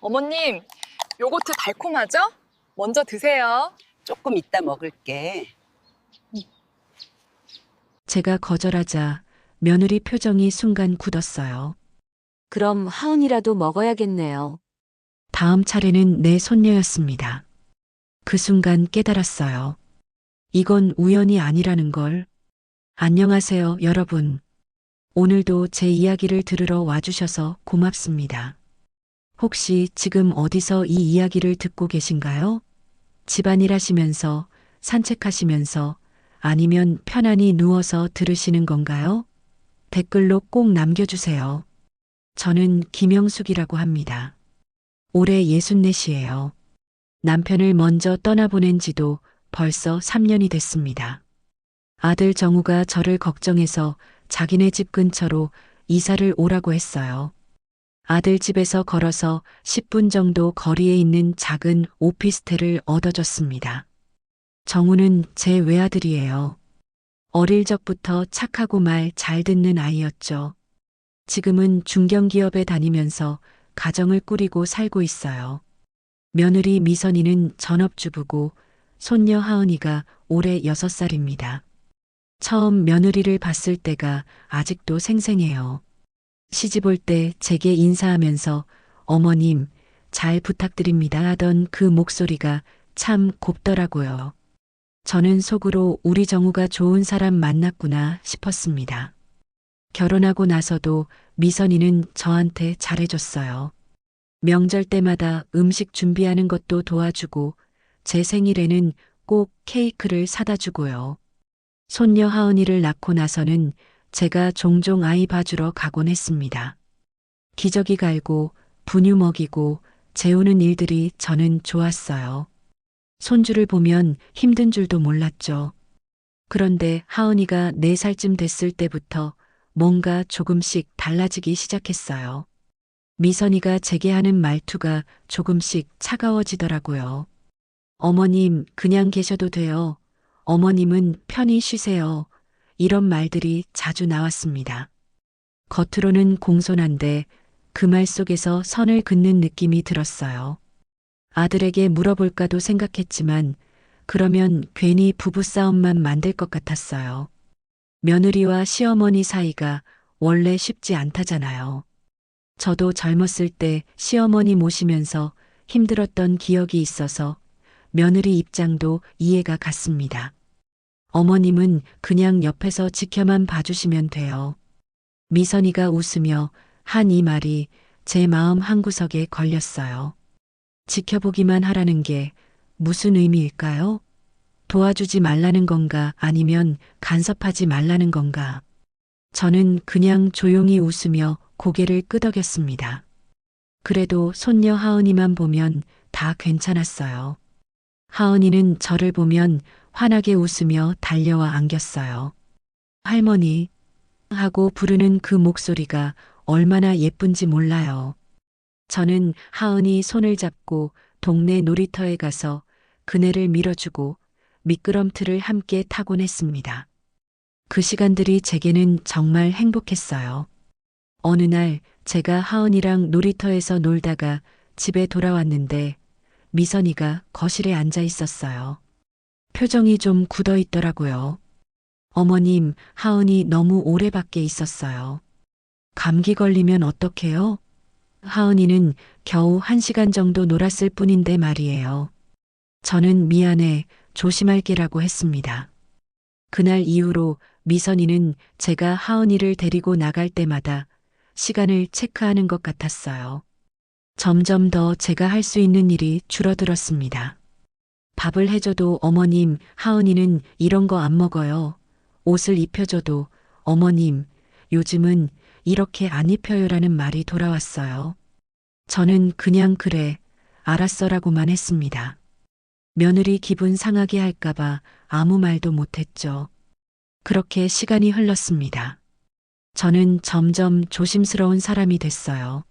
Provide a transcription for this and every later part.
어머님, 요거트 달콤하죠? 먼저 드세요. 조금 이따 먹을게. 제가 거절하자 며느리 표정이 순간 굳었어요. 그럼 하은이라도 먹어야겠네요. 다음 차례는 내 손녀였습니다. 그 순간 깨달았어요. 이건 우연이 아니라는 걸. 안녕하세요, 여러분. 오늘도 제 이야기를 들으러 와주셔서 고맙습니다. 혹시 지금 어디서 이 이야기를 듣고 계신가요? 집안일 하시면서, 산책하시면서, 아니면 편안히 누워서 들으시는 건가요? 댓글로 꼭 남겨주세요. 저는 김영숙이라고 합니다. 올해 64이에요. 남편을 먼저 떠나보낸 지도 벌써 3년이 됐습니다. 아들 정우가 저를 걱정해서 자기네 집 근처로 이사를 오라고 했어요. 아들 집에서 걸어서 10분 정도 거리에 있는 작은 오피스텔을 얻어줬습니다. 정우는 제 외아들이에요. 어릴 적부터 착하고 말 잘 듣는 아이였죠. 지금은 중견기업에 다니면서 가정을 꾸리고 살고 있어요. 며느리 미선이는 전업주부고 손녀 하은이가 올해 6살입니다. 처음 며느리를 봤을 때가 아직도 생생해요. 시집 올 때 제게 인사하면서 어머님 잘 부탁드립니다 하던 그 목소리가 참 곱더라고요. 저는 속으로 우리 정우가 좋은 사람 만났구나 싶었습니다. 결혼하고 나서도 미선이는 저한테 잘해줬어요. 명절 때마다 음식 준비하는 것도 도와주고 제 생일에는 꼭 케이크를 사다 주고요. 손녀 하은이를 낳고 나서는 제가 종종 아이 봐주러 가곤 했습니다. 기저귀 갈고 분유 먹이고 재우는 일들이 저는 좋았어요. 손주를 보면 힘든 줄도 몰랐죠. 그런데 하은이가 4살쯤 됐을 때부터 뭔가 조금씩 달라지기 시작했어요. 미선이가 제게 하는 말투가 조금씩 차가워지더라고요. 어머님, 그냥 계셔도 돼요. 어머님은 편히 쉬세요. 이런 말들이 자주 나왔습니다. 겉으로는 공손한데 그 말 속에서 선을 긋는 느낌이 들었어요. 아들에게 물어볼까도 생각했지만 그러면 괜히 부부싸움만 만들 것 같았어요. 며느리와 시어머니 사이가 원래 쉽지 않다잖아요. 저도 젊었을 때 시어머니 모시면서 힘들었던 기억이 있어서 며느리 입장도 이해가 갔습니다. 어머님은 그냥 옆에서 지켜만 봐주시면 돼요. 미선이가 웃으며 한 이 말이 제 마음 한구석에 걸렸어요. 지켜보기만 하라는 게 무슨 의미일까요? 도와주지 말라는 건가 아니면 간섭하지 말라는 건가? 저는 그냥 조용히 웃으며 고개를 끄덕였습니다. 그래도 손녀 하은이만 보면 다 괜찮았어요. 하은이는 저를 보면 환하게 웃으며 달려와 안겼어요. 할머니 하고 부르는 그 목소리가 얼마나 예쁜지 몰라요. 저는 하은이 손을 잡고 동네 놀이터에 가서 그네를 밀어주고 미끄럼틀을 함께 타곤 했습니다. 그 시간들이 제게는 정말 행복했어요. 어느 날 제가 하은이랑 놀이터에서 놀다가 집에 돌아왔는데 미선이가 거실에 앉아 있었어요. 표정이 좀 굳어 있더라고요. 어머님, 하은이 너무 오래 밖에 있었어요. 감기 걸리면 어떡해요? 하은이는 겨우 1시간 정도 놀았을 뿐인데 말이에요. 저는 미안해, 조심할게라고 했습니다. 그날 이후로 미선이는 제가 하은이를 데리고 나갈 때마다 시간을 체크하는 것 같았어요. 점점 더 제가 할 수 있는 일이 줄어들었습니다. 밥을 해줘도 어머님, 하은이는 이런 거 안 먹어요. 옷을 입혀줘도 어머님, 요즘은 이렇게 안 입혀요라는 말이 돌아왔어요. 저는 그냥 그래, 알았어라고만 했습니다. 며느리 기분 상하게 할까봐 아무 말도 못했죠. 그렇게 시간이 흘렀습니다. 저는 점점 조심스러운 사람이 됐어요.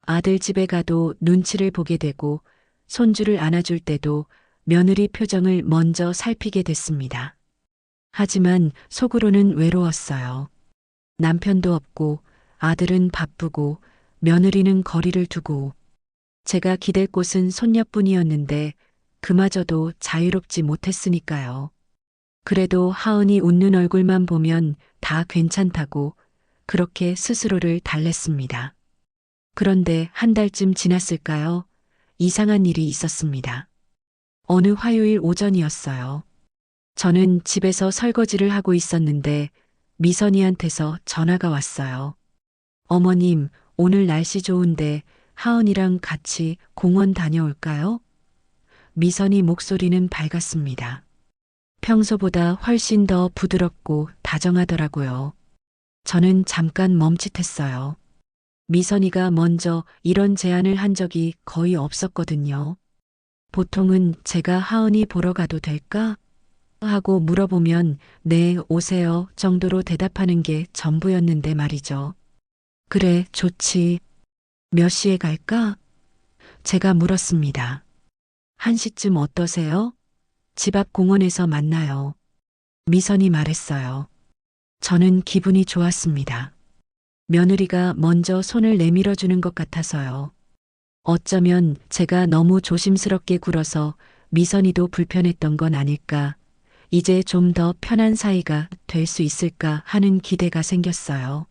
아들 집에 가도 눈치를 보게 되고 손주를 안아줄 때도 며느리 표정을 먼저 살피게 됐습니다. 하지만 속으로는 외로웠어요. 남편도 없고 아들은 바쁘고 며느리는 거리를 두고 제가 기댈 곳은 손녀뿐이었는데 그마저도 자유롭지 못했으니까요. 그래도 하은이 웃는 얼굴만 보면 다 괜찮다고 그렇게 스스로를 달랬습니다. 그런데 한 달쯤 지났을까요? 이상한 일이 있었습니다. 어느 화요일 오전이었어요. 저는 집에서 설거지를 하고 있었는데 미선이한테서 전화가 왔어요. 어머님, 오늘 날씨 좋은데 하은이랑 같이 공원 다녀올까요? 미선이 목소리는 밝았습니다. 평소보다 훨씬 더 부드럽고 다정하더라고요. 저는 잠깐 멈칫했어요. 미선이가 먼저 이런 제안을 한 적이 거의 없었거든요. 보통은 제가 하은이 보러 가도 될까? 하고 물어보면 네, 오세요 정도로 대답하는 게 전부였는데 말이죠. 그래, 좋지. 몇 시에 갈까? 제가 물었습니다. 1시쯤 어떠세요? 집 앞 공원에서 만나요. 미선이 말했어요. 저는 기분이 좋았습니다. 며느리가 먼저 손을 내밀어 주는 것 같아서요. 어쩌면 제가 너무 조심스럽게 굴어서 미선이도 불편했던 건 아닐까. 이제 좀 더 편한 사이가 될 수 있을까 하는 기대가 생겼어요.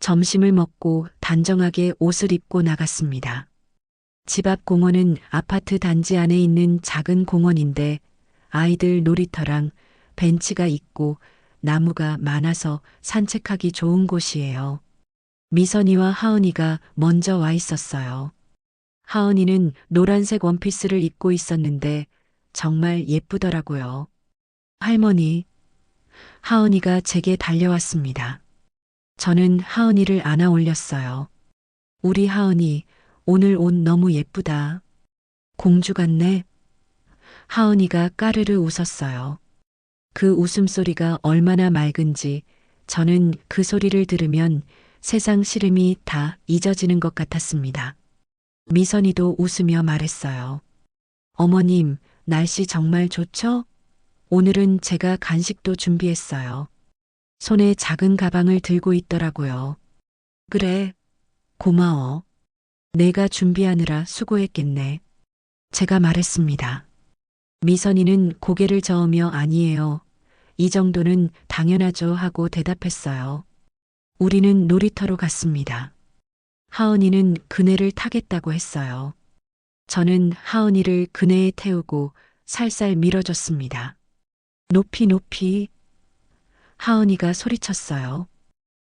점심을 먹고 단정하게 옷을 입고 나갔습니다. 집 앞 공원은 아파트 단지 안에 있는 작은 공원인데 아이들 놀이터랑 벤치가 있고 나무가 많아서 산책하기 좋은 곳이에요. 미선이와 하은이가 먼저 와 있었어요. 하은이는 노란색 원피스를 입고 있었는데 정말 예쁘더라고요. 할머니, 하은이가 제게 달려왔습니다. 저는 하은이를 안아 올렸어요. 우리 하은이, 오늘 옷 너무 예쁘다. 공주 같네. 하은이가 까르르 웃었어요. 그 웃음소리가 얼마나 맑은지 저는 그 소리를 들으면 세상 시름이 다 잊어지는 것 같았습니다. 미선이도 웃으며 말했어요. 어머님, 날씨 정말 좋죠? 오늘은 제가 간식도 준비했어요. 손에 작은 가방을 들고 있더라고요. 그래, 고마워. 내가 준비하느라 수고했겠네. 제가 말했습니다. 미선이는 고개를 저으며 아니에요. 이 정도는 당연하죠 하고 대답했어요. 우리는 놀이터로 갔습니다. 하은이는 그네를 타겠다고 했어요. 저는 하은이를 그네에 태우고 살살 밀어줬습니다. 높이 높이. 하은이가 소리쳤어요.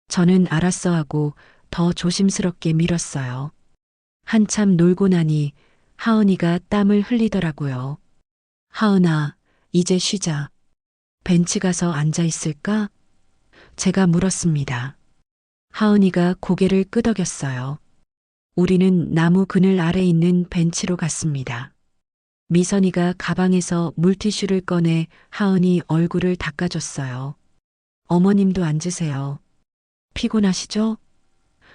저는 알았어 하고 더 조심스럽게 밀었어요. 한참 놀고 나니 하은이가 땀을 흘리더라고요. 하은아, 이제 쉬자. 벤치 가서 앉아 있을까? 제가 물었습니다. 하은이가 고개를 끄덕였어요. 우리는 나무 그늘 아래 있는 벤치로 갔습니다. 미선이가 가방에서 물티슈를 꺼내 하은이 얼굴을 닦아줬어요. 어머님도 앉으세요. 피곤하시죠?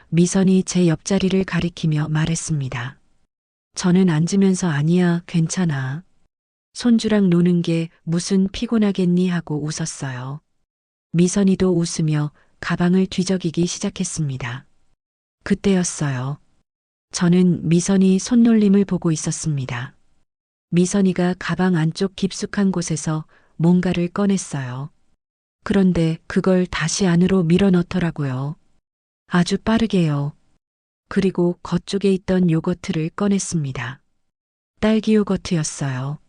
미선이 제 옆자리를 가리키며 말했습니다. 저는 앉으면서 아니야, 괜찮아. 손주랑 노는 게 무슨 피곤하겠니 하고 웃었어요. 미선이도 웃으며 가방을 뒤적이기 시작했습니다. 그때였어요. 저는 미선이 손놀림을 보고 있었습니다. 미선이가 가방 안쪽 깊숙한 곳에서 뭔가를 꺼냈어요. 그런데 그걸 다시 안으로 밀어넣더라고요. 아주 빠르게요. 그리고 겉쪽에 있던 요거트를 꺼냈습니다. 딸기 요거트였어요.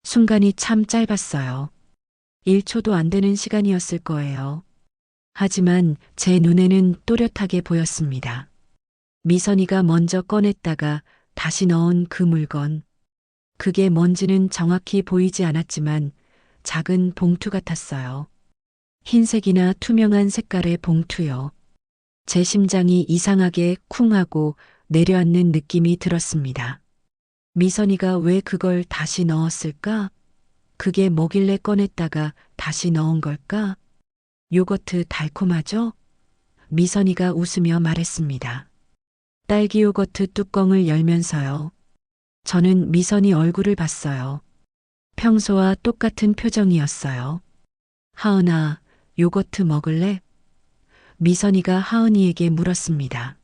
순간이 참 짧았어요. 1초도 안 되는 시간이었을 거예요. 하지만 제 눈에는 또렷하게 보였습니다. 미선이가 먼저 꺼냈다가 다시 넣은 그 물건. 그게 뭔지는 정확히 보이지 않았지만 작은 봉투 같았어요. 흰색이나 투명한 색깔의 봉투요. 제 심장이 이상하게 쿵하고 내려앉는 느낌이 들었습니다. 미선이가 왜 그걸 다시 넣었을까? 그게 뭐길래 꺼냈다가 다시 넣은 걸까? 요거트 달콤하죠? 미선이가 웃으며 말했습니다. 딸기 요거트 뚜껑을 열면서요. 저는 미선이 얼굴을 봤어요. 평소와 똑같은 표정이었어요. 하은아, 요거트 먹을래? 미선이가 하은이에게 물었습니다.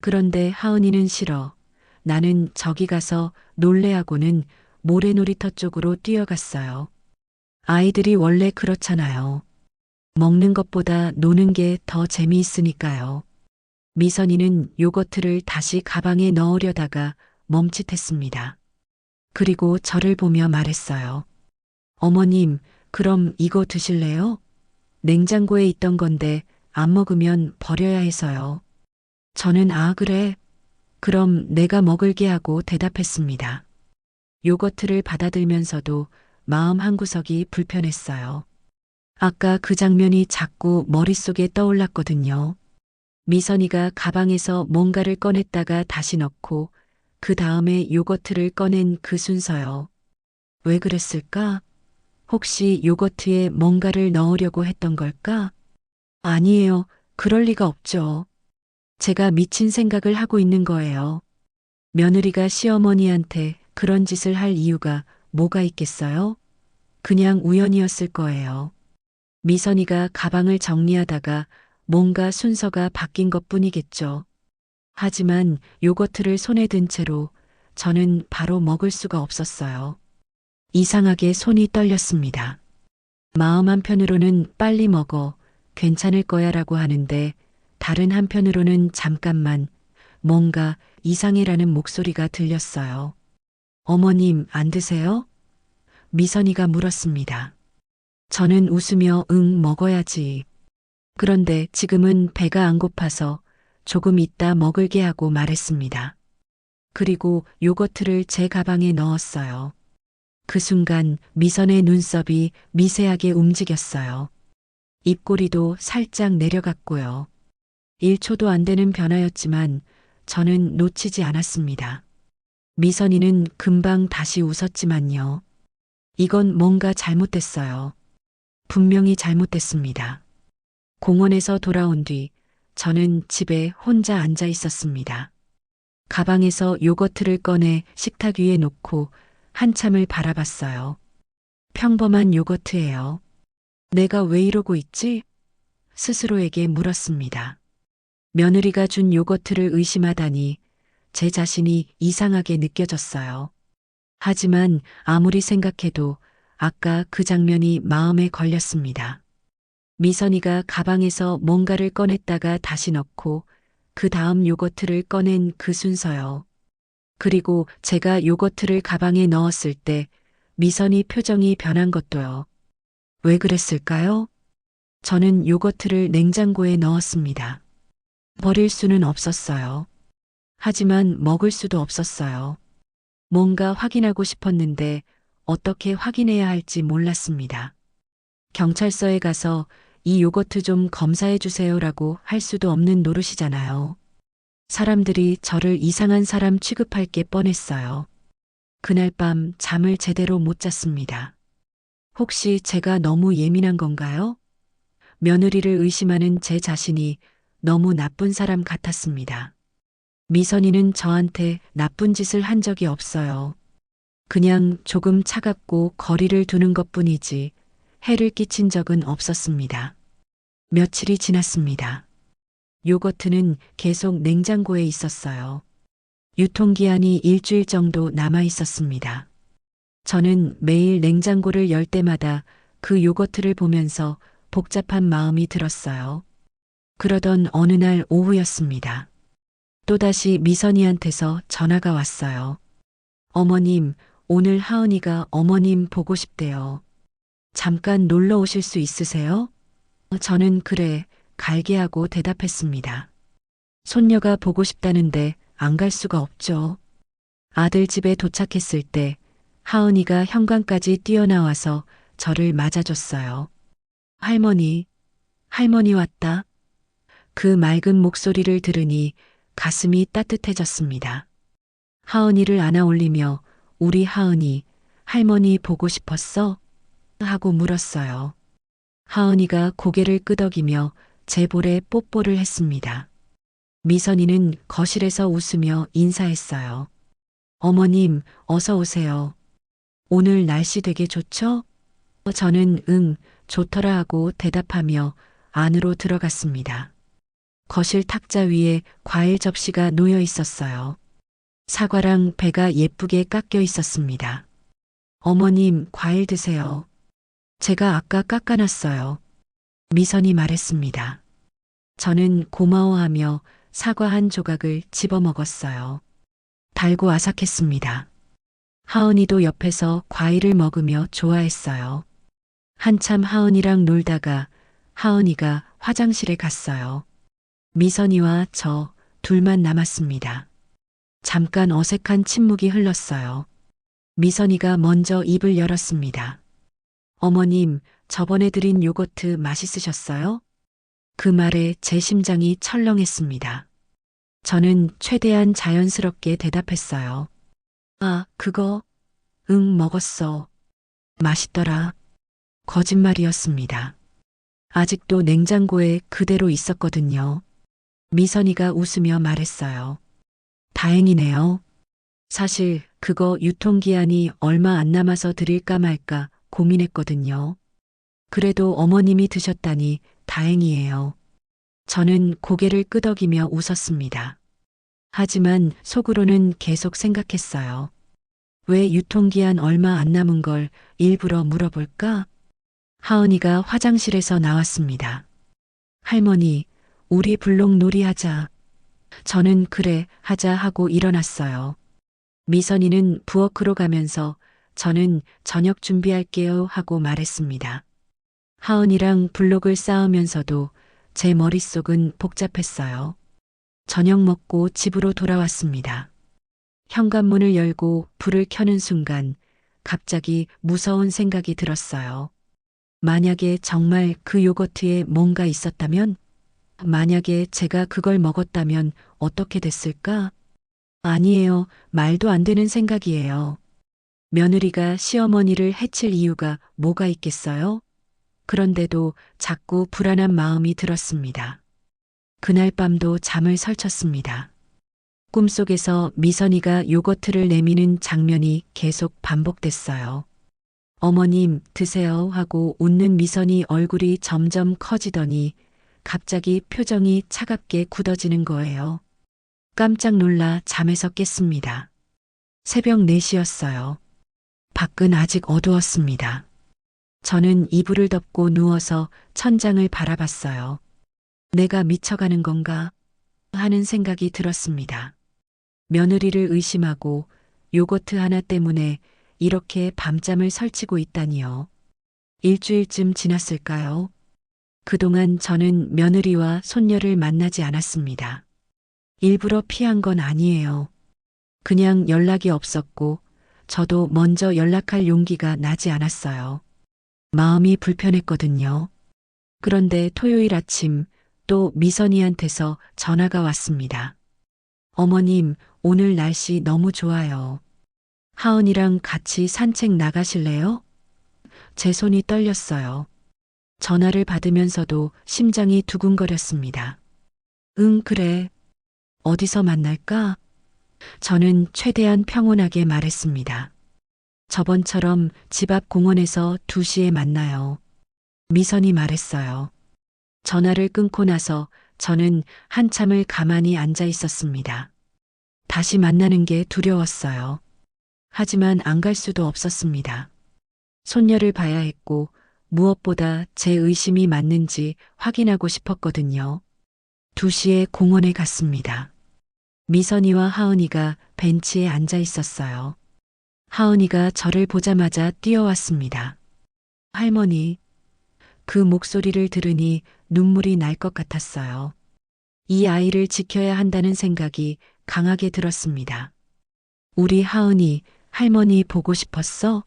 그런데 하은이는 싫어. 나는 저기 가서 놀래하고는 모래놀이터 쪽으로 뛰어갔어요. 아이들이 원래 그렇잖아요. 먹는 것보다 노는 게 더 재미있으니까요. 미선이는 요거트를 다시 가방에 넣으려다가 멈칫했습니다. 그리고 저를 보며 말했어요. 어머님, 그럼 이거 드실래요? 냉장고에 있던 건데 안 먹으면 버려야 해서요. 저는 아, 그래. 그럼 내가 먹을게 하고 대답했습니다. 요거트를 받아들면서도 마음 한구석이 불편했어요. 아까 그 장면이 자꾸 머릿속에 떠올랐거든요. 미선이가 가방에서 뭔가를 꺼냈다가 다시 넣고 그 다음에 요거트를 꺼낸 그 순서요. 왜 그랬을까? 혹시 요거트에 뭔가를 넣으려고 했던 걸까? 아니에요. 그럴 리가 없죠. 제가 미친 생각을 하고 있는 거예요. 며느리가 시어머니한테 그런 짓을 할 이유가 뭐가 있겠어요? 그냥 우연이었을 거예요. 미선이가 가방을 정리하다가 뭔가 순서가 바뀐 것 뿐이겠죠. 하지만 요거트를 손에 든 채로 저는 바로 먹을 수가 없었어요. 이상하게 손이 떨렸습니다. 마음 한편으로는 빨리 먹어, 괜찮을 거야 라고 하는데 다른 한편으로는 잠깐만 뭔가 이상해라는 목소리가 들렸어요. 어머님, 안 드세요? 미선이가 물었습니다. 저는 웃으며 응, 먹어야지. 그런데 지금은 배가 안 고파서 조금 있다 먹을게 하고 말했습니다. 그리고 요거트를 제 가방에 넣었어요. 그 순간 미선의 눈썹이 미세하게 움직였어요. 입꼬리도 살짝 내려갔고요. 1초도 안 되는 변화였지만 저는 놓치지 않았습니다. 미선이는 금방 다시 웃었지만요. 이건 뭔가 잘못됐어요. 분명히 잘못됐습니다. 공원에서 돌아온 뒤 저는 집에 혼자 앉아 있었습니다. 가방에서 요거트를 꺼내 식탁 위에 놓고 한참을 바라봤어요. 평범한 요거트예요. 내가 왜 이러고 있지? 스스로에게 물었습니다. 며느리가 준 요거트를 의심하다니 제 자신이 이상하게 느껴졌어요. 하지만 아무리 생각해도 아까 그 장면이 마음에 걸렸습니다. 미선이가 가방에서 뭔가를 꺼냈다가 다시 넣고 그 다음 요거트를 꺼낸 그 순서요. 그리고 제가 요거트를 가방에 넣었을 때 미선이 표정이 변한 것도요. 왜 그랬을까요? 저는 요거트를 냉장고에 넣었습니다. 버릴 수는 없었어요. 하지만 먹을 수도 없었어요. 뭔가 확인하고 싶었는데 어떻게 확인해야 할지 몰랐습니다. 경찰서에 가서 이 요거트 좀 검사해 주세요라고 할 수도 없는 노릇이잖아요. 사람들이 저를 이상한 사람 취급할 게 뻔했어요. 그날 밤 잠을 제대로 못 잤습니다. 혹시 제가 너무 예민한 건가요? 며느리를 의심하는 제 자신이 너무 나쁜 사람 같았습니다. 미선이는 저한테 나쁜 짓을 한 적이 없어요. 그냥 조금 차갑고 거리를 두는 것뿐이지 해를 끼친 적은 없었습니다. 며칠이 지났습니다. 요거트는 계속 냉장고에 있었어요. 유통기한이 일주일 정도 남아 있었습니다. 저는 매일 냉장고를 열 때마다 그 요거트를 보면서 복잡한 마음이 들었어요. 그러던 어느 날 오후였습니다. 또다시 미선이한테서 전화가 왔어요. 어머님, 오늘 하은이가 어머님 보고 싶대요. 잠깐 놀러 오실 수 있으세요? 저는 그래, 갈게 하고 대답했습니다. 손녀가 보고 싶다는데 안 갈 수가 없죠. 아들 집에 도착했을 때 하은이가 현관까지 뛰어나와서 저를 맞아줬어요. 할머니, 할머니 왔다. 그 맑은 목소리를 들으니 가슴이 따뜻해졌습니다. 하은이를 안아 올리며 우리 하은이, 할머니 보고 싶었어? 하고 물었어요. 하은이가 고개를 끄덕이며 제 볼에 뽀뽀를 했습니다. 미선이는 거실에서 웃으며 인사했어요. 어머님, 어서 오세요. 오늘 날씨 되게 좋죠? 저는 응, 좋더라 하고 대답하며 안으로 들어갔습니다. 거실 탁자 위에 과일 접시가 놓여 있었어요. 사과랑 배가 예쁘게 깎여 있었습니다. 어머님, 과일 드세요. 제가 아까 깎아놨어요. 미선이 말했습니다. 저는 고마워하며 사과 한 조각을 집어 먹었어요. 달고 아삭했습니다. 하은이도 옆에서 과일을 먹으며 좋아했어요. 한참 하은이랑 놀다가 하은이가 화장실에 갔어요. 미선이와 저 둘만 남았습니다. 잠깐 어색한 침묵이 흘렀어요. 미선이가 먼저 입을 열었습니다. 어머님, 저번에 드린 요거트 맛있으셨어요? 그 말에 제 심장이 철렁했습니다. 저는 최대한 자연스럽게 대답했어요. 아, 그거? 응, 먹었어. 맛있더라. 거짓말이었습니다. 아직도 냉장고에 그대로 있었거든요. 미선이가 웃으며 말했어요. 다행이네요. 사실 그거 유통기한이 얼마 안 남아서 드릴까 말까 고민했거든요. 그래도 어머님이 드셨다니 다행이에요. 저는 고개를 끄덕이며 웃었습니다. 하지만 속으로는 계속 생각했어요. 왜 유통기한 얼마 안 남은 걸 일부러 물어볼까? 하은이가 화장실에서 나왔습니다. 할머니, 우리 블록놀이 하자. 저는 그래, 하자 하고 일어났어요. 미선이는 부엌으로 가면서 저는 저녁 준비할게요 하고 말했습니다. 하은이랑 블록을 쌓으면서도 제 머릿속은 복잡했어요. 저녁 먹고 집으로 돌아왔습니다. 현관문을 열고 불을 켜는 순간 갑자기 무서운 생각이 들었어요. 만약에 정말 그 요거트에 뭔가 있었다면? 만약에 제가 그걸 먹었다면 어떻게 됐을까? 아니에요. 말도 안 되는 생각이에요. 며느리가 시어머니를 해칠 이유가 뭐가 있겠어요? 그런데도 자꾸 불안한 마음이 들었습니다. 그날 밤도 잠을 설쳤습니다. 꿈속에서 미선이가 요거트를 내미는 장면이 계속 반복됐어요. 어머님, 드세요 하고 웃는 미선이 얼굴이 점점 커지더니 갑자기 표정이 차갑게 굳어지는 거예요. 깜짝 놀라 잠에서 깼습니다. 새벽 4시였어요. 밖은 아직 어두웠습니다. 저는 이불을 덮고 누워서 천장을 바라봤어요. 내가 미쳐가는 건가 하는 생각이 들었습니다. 며느리를 의심하고 요거트 하나 때문에 이렇게 밤잠을 설치고 있다니요. 일주일쯤 지났을까요? 그동안 저는 며느리와 손녀를 만나지 않았습니다. 일부러 피한 건 아니에요. 그냥 연락이 없었고 저도 먼저 연락할 용기가 나지 않았어요. 마음이 불편했거든요. 그런데 토요일 아침 또 미선이한테서 전화가 왔습니다. 어머님, 오늘 날씨 너무 좋아요. 하은이랑 같이 산책 나가실래요? 제 손이 떨렸어요. 전화를 받으면서도 심장이 두근거렸습니다. 응, 그래. 어디서 만날까? 저는 최대한 평온하게 말했습니다. 저번처럼 집 앞 공원에서 2시에 만나요. 미선이 말했어요. 전화를 끊고 나서 저는 한참을 가만히 앉아 있었습니다. 다시 만나는 게 두려웠어요. 하지만 안 갈 수도 없었습니다. 손녀를 봐야 했고 무엇보다 제 의심이 맞는지 확인하고 싶었거든요. 2시에 공원에 갔습니다. 미선이와 하은이가 벤치에 앉아 있었어요. 하은이가 저를 보자마자 뛰어왔습니다. 할머니, 그 목소리를 들으니 눈물이 날 것 같았어요. 이 아이를 지켜야 한다는 생각이 강하게 들었습니다. 우리 하은이 할머니 보고 싶었어?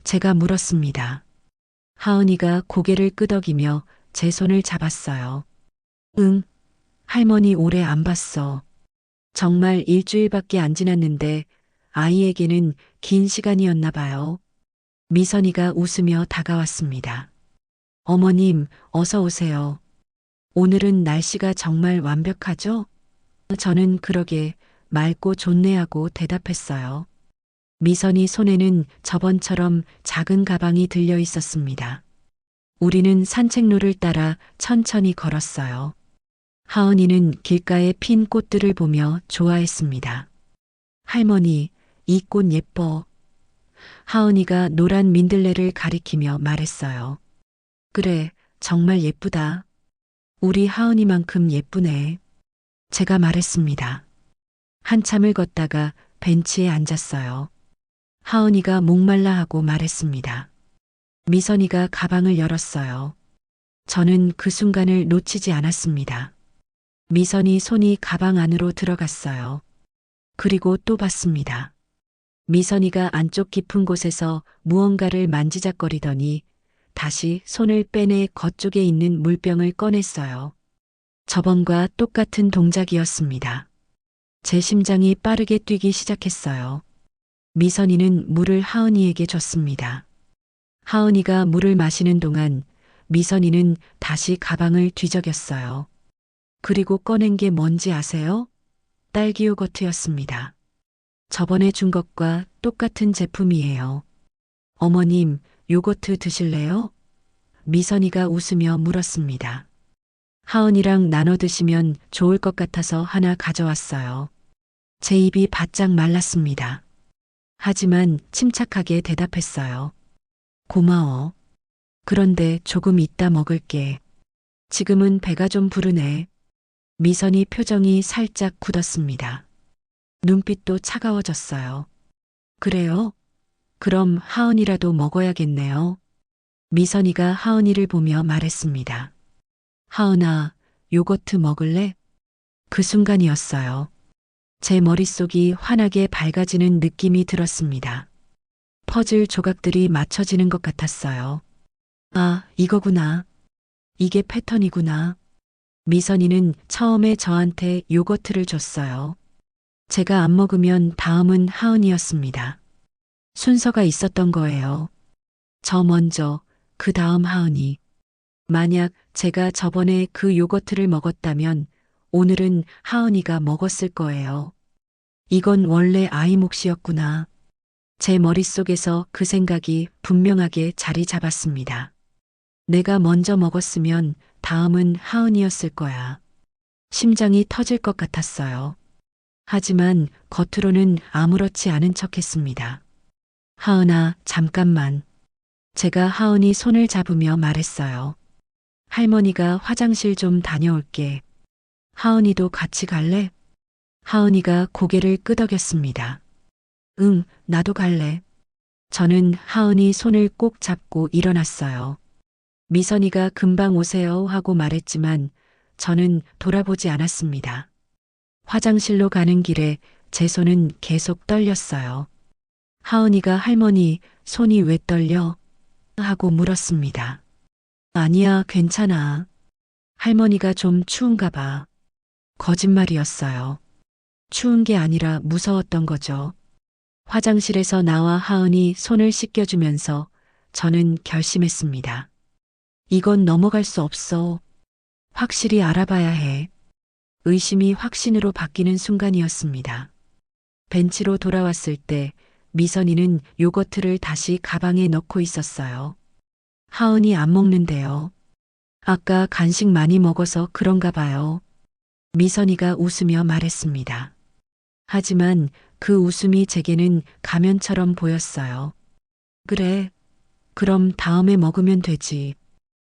제가 물었습니다. 하은이가 고개를 끄덕이며 제 손을 잡았어요. 응, 할머니 오래 안 봤어. 정말 일주일밖에 안 지났는데 아이에게는 긴 시간이었나 봐요. 미선이가 웃으며 다가왔습니다. 어머님, 어서 오세요. 오늘은 날씨가 정말 완벽하죠? 저는 그러게 맑고 좋네 하고 대답했어요. 미선이 손에는 저번처럼 작은 가방이 들려 있었습니다. 우리는 산책로를 따라 천천히 걸었어요. 하은이는 길가에 핀 꽃들을 보며 좋아했습니다. 할머니, 이 꽃 예뻐. 하은이가 노란 민들레를 가리키며 말했어요. 그래, 정말 예쁘다. 우리 하은이만큼 예쁘네. 제가 말했습니다. 한참을 걷다가 벤치에 앉았어요. 하은이가 목말라 하고 말했습니다. 미선이가 가방을 열었어요. 저는 그 순간을 놓치지 않았습니다. 미선이 손이 가방 안으로 들어갔어요. 그리고 또 봤습니다. 미선이가 안쪽 깊은 곳에서 무언가를 만지작거리더니 다시 손을 빼내 겉쪽에 있는 물병을 꺼냈어요. 저번과 똑같은 동작이었습니다. 제 심장이 빠르게 뛰기 시작했어요. 미선이는 물을 하은이에게 줬습니다. 하은이가 물을 마시는 동안 미선이는 다시 가방을 뒤적였어요. 그리고 꺼낸 게 뭔지 아세요? 딸기 요거트였습니다. 저번에 준 것과 똑같은 제품이에요. 어머님, 요거트 드실래요? 미선이가 웃으며 물었습니다. 하은이랑 나눠 드시면 좋을 것 같아서 하나 가져왔어요. 제 입이 바짝 말랐습니다. 하지만 침착하게 대답했어요. 고마워. 그런데 조금 이따 먹을게. 지금은 배가 좀 부르네. 미선이 표정이 살짝 굳었습니다. 눈빛도 차가워졌어요. 그래요? 그럼 하은이라도 먹어야겠네요. 미선이가 하은이를 보며 말했습니다. 하은아, 요거트 먹을래? 그 순간이었어요. 제 머릿속이 환하게 밝아지는 느낌이 들었습니다. 퍼즐 조각들이 맞춰지는 것 같았어요. 아, 이거구나. 이게 패턴이구나. 미선이는 처음에 저한테 요거트를 줬어요. 제가 안 먹으면 다음은 하은이였습니다. 순서가 있었던 거예요. 저 먼저, 그 다음 하은이. 만약 제가 저번에 그 요거트를 먹었다면 오늘은 하은이가 먹었을 거예요. 이건 원래 아이 몫이었구나. 제 머릿속에서 그 생각이 분명하게 자리 잡았습니다. 내가 먼저 먹었으면 다음은 하은이였을 거야. 심장이 터질 것 같았어요. 하지만 겉으로는 아무렇지 않은 척 했습니다. 하은아, 잠깐만. 제가 하은이 손을 잡으며 말했어요. 할머니가 화장실 좀 다녀올게. 하은이도 같이 갈래? 하은이가 고개를 끄덕였습니다. 응, 나도 갈래. 저는 하은이 손을 꼭 잡고 일어났어요. 미선이가 금방 오세요 하고 말했지만 저는 돌아보지 않았습니다. 화장실로 가는 길에 제 손은 계속 떨렸어요. 하은이가 할머니, 손이 왜 떨려? 하고 물었습니다. 아니야, 괜찮아. 할머니가 좀 추운가 봐. 거짓말이었어요. 추운 게 아니라 무서웠던 거죠. 화장실에서 나와 하은이 손을 씻겨주면서 저는 결심했습니다. 이건 넘어갈 수 없어. 확실히 알아봐야 해. 의심이 확신으로 바뀌는 순간이었습니다. 벤치로 돌아왔을 때 미선이는 요거트를 다시 가방에 넣고 있었어요. 하은이 안 먹는데요. 아까 간식 많이 먹어서 그런가 봐요. 미선이가 웃으며 말했습니다. 하지만 그 웃음이 제게는 가면처럼 보였어요. 그래, 그럼 다음에 먹으면 되지.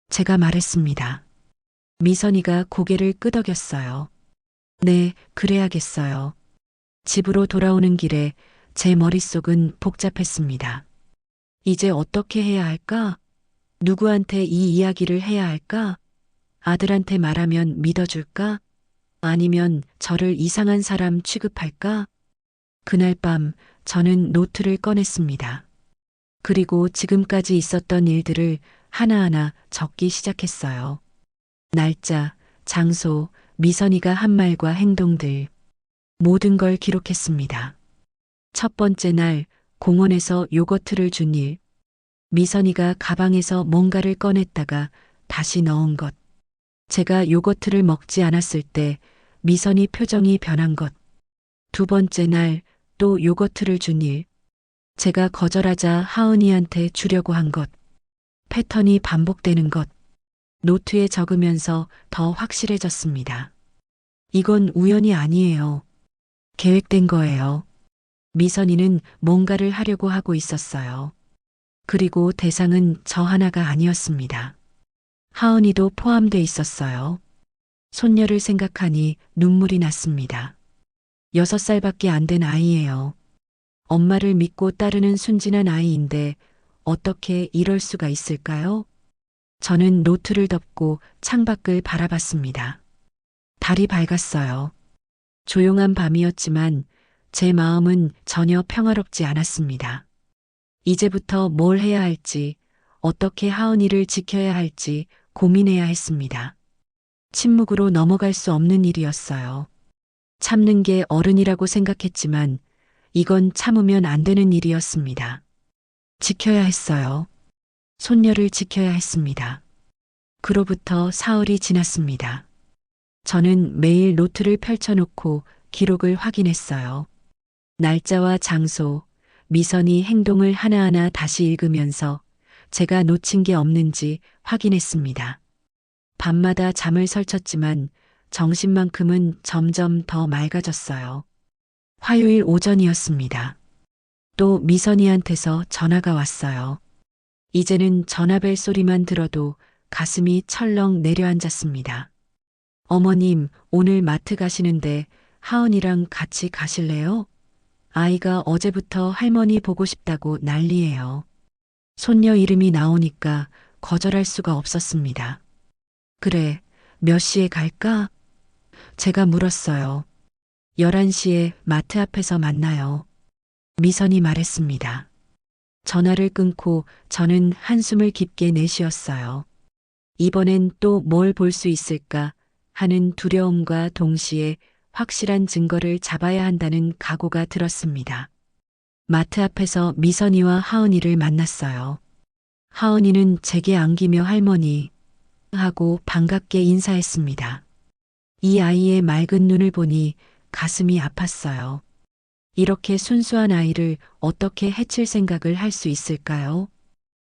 제가 말했습니다. 미선이가 고개를 끄덕였어요. 네, 그래야겠어요. 집으로 돌아오는 길에 제 머릿속은 복잡했습니다. 이제 어떻게 해야 할까? 누구한테 이 이야기를 해야 할까? 아들한테 말하면 믿어줄까? 아니면 저를 이상한 사람 취급할까? 그날 밤 저는 노트를 꺼냈습니다. 그리고 지금까지 있었던 일들을 하나하나 적기 시작했어요. 날짜, 장소, 미선이가 한 말과 행동들, 모든 걸 기록했습니다. 첫 번째 날 공원에서 요거트를 준 일, 미선이가 가방에서 뭔가를 꺼냈다가 다시 넣은 것, 제가 요거트를 먹지 않았을 때 미선이 표정이 변한 것, 두 번째 날 또 요거트를 준 일, 제가 거절하자 하은이한테 주려고 한 것, 패턴이 반복되는 것, 노트에 적으면서 더 확실해졌습니다. 이건 우연이 아니에요. 계획된 거예요. 미선이는 뭔가를 하려고 하고 있었어요. 그리고 대상은 저 하나가 아니었습니다. 하은이도 포함돼 있었어요. 손녀를 생각하니 눈물이 났습니다. 6살밖에 안 된 아이예요. 엄마를 믿고 따르는 순진한 아이인데 어떻게 이럴 수가 있을까요? 저는 노트를 덮고 창밖을 바라봤습니다. 달이 밝았어요. 조용한 밤이었지만 제 마음은 전혀 평화롭지 않았습니다. 이제부터 뭘 해야 할지, 어떻게 하은이를 지켜야 할지 고민해야 했습니다. 침묵으로 넘어갈 수 없는 일이었어요. 참는 게 어른이라고 생각했지만 이건 참으면 안 되는 일이었습니다. 지켜야 했어요. 손녀를 지켜야 했습니다. 그로부터 사흘이 지났습니다. 저는 매일 노트를 펼쳐놓고 기록을 확인했어요. 날짜와 장소, 미선이 행동을 하나하나 다시 읽으면서 제가 놓친 게 없는지 확인했습니다. 밤마다 잠을 설쳤지만 정신만큼은 점점 더 맑아졌어요. 화요일 오전이었습니다. 또 미선이한테서 전화가 왔어요. 이제는 전화벨 소리만 들어도 가슴이 철렁 내려앉았습니다. 어머님, 오늘 마트 가시는데 하은이랑 같이 가실래요? 아이가 어제부터 할머니 보고 싶다고 난리예요. 손녀 이름이 나오니까 거절할 수가 없었습니다. 그래, 몇 시에 갈까? 제가 물었어요. 11시에 마트 앞에서 만나요. 미선이 말했습니다. 전화를 끊고 저는 한숨을 깊게 내쉬었어요. 이번엔 또 뭘 볼 수 있을까 하는 두려움과 동시에 확실한 증거를 잡아야 한다는 각오가 들었습니다. 마트 앞에서 미선이와 하은이를 만났어요. 하은이는 제게 안기며 할머니 하고 반갑게 인사했습니다. 이 아이의 맑은 눈을 보니 가슴이 아팠어요. 이렇게 순수한 아이를 어떻게 해칠 생각을 할 수 있을까요?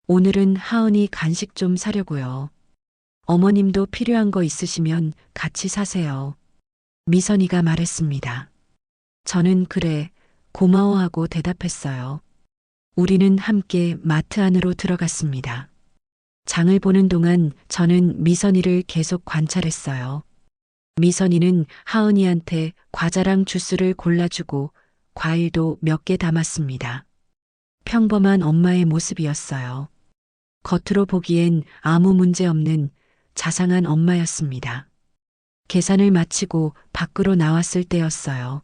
오늘은 하은이 간식 좀 사려고요. 어머님도 필요한 거 있으시면 같이 사세요. 미선이가 말했습니다. 저는 그래, 고마워하고 대답했어요. 우리는 함께 마트 안으로 들어갔습니다. 장을 보는 동안 저는 미선이를 계속 관찰했어요. 미선이는 하은이한테 과자랑 주스를 골라주고 과일도 몇 개 담았습니다. 평범한 엄마의 모습이었어요. 겉으로 보기엔 아무 문제 없는 자상한 엄마였습니다. 계산을 마치고 밖으로 나왔을 때였어요.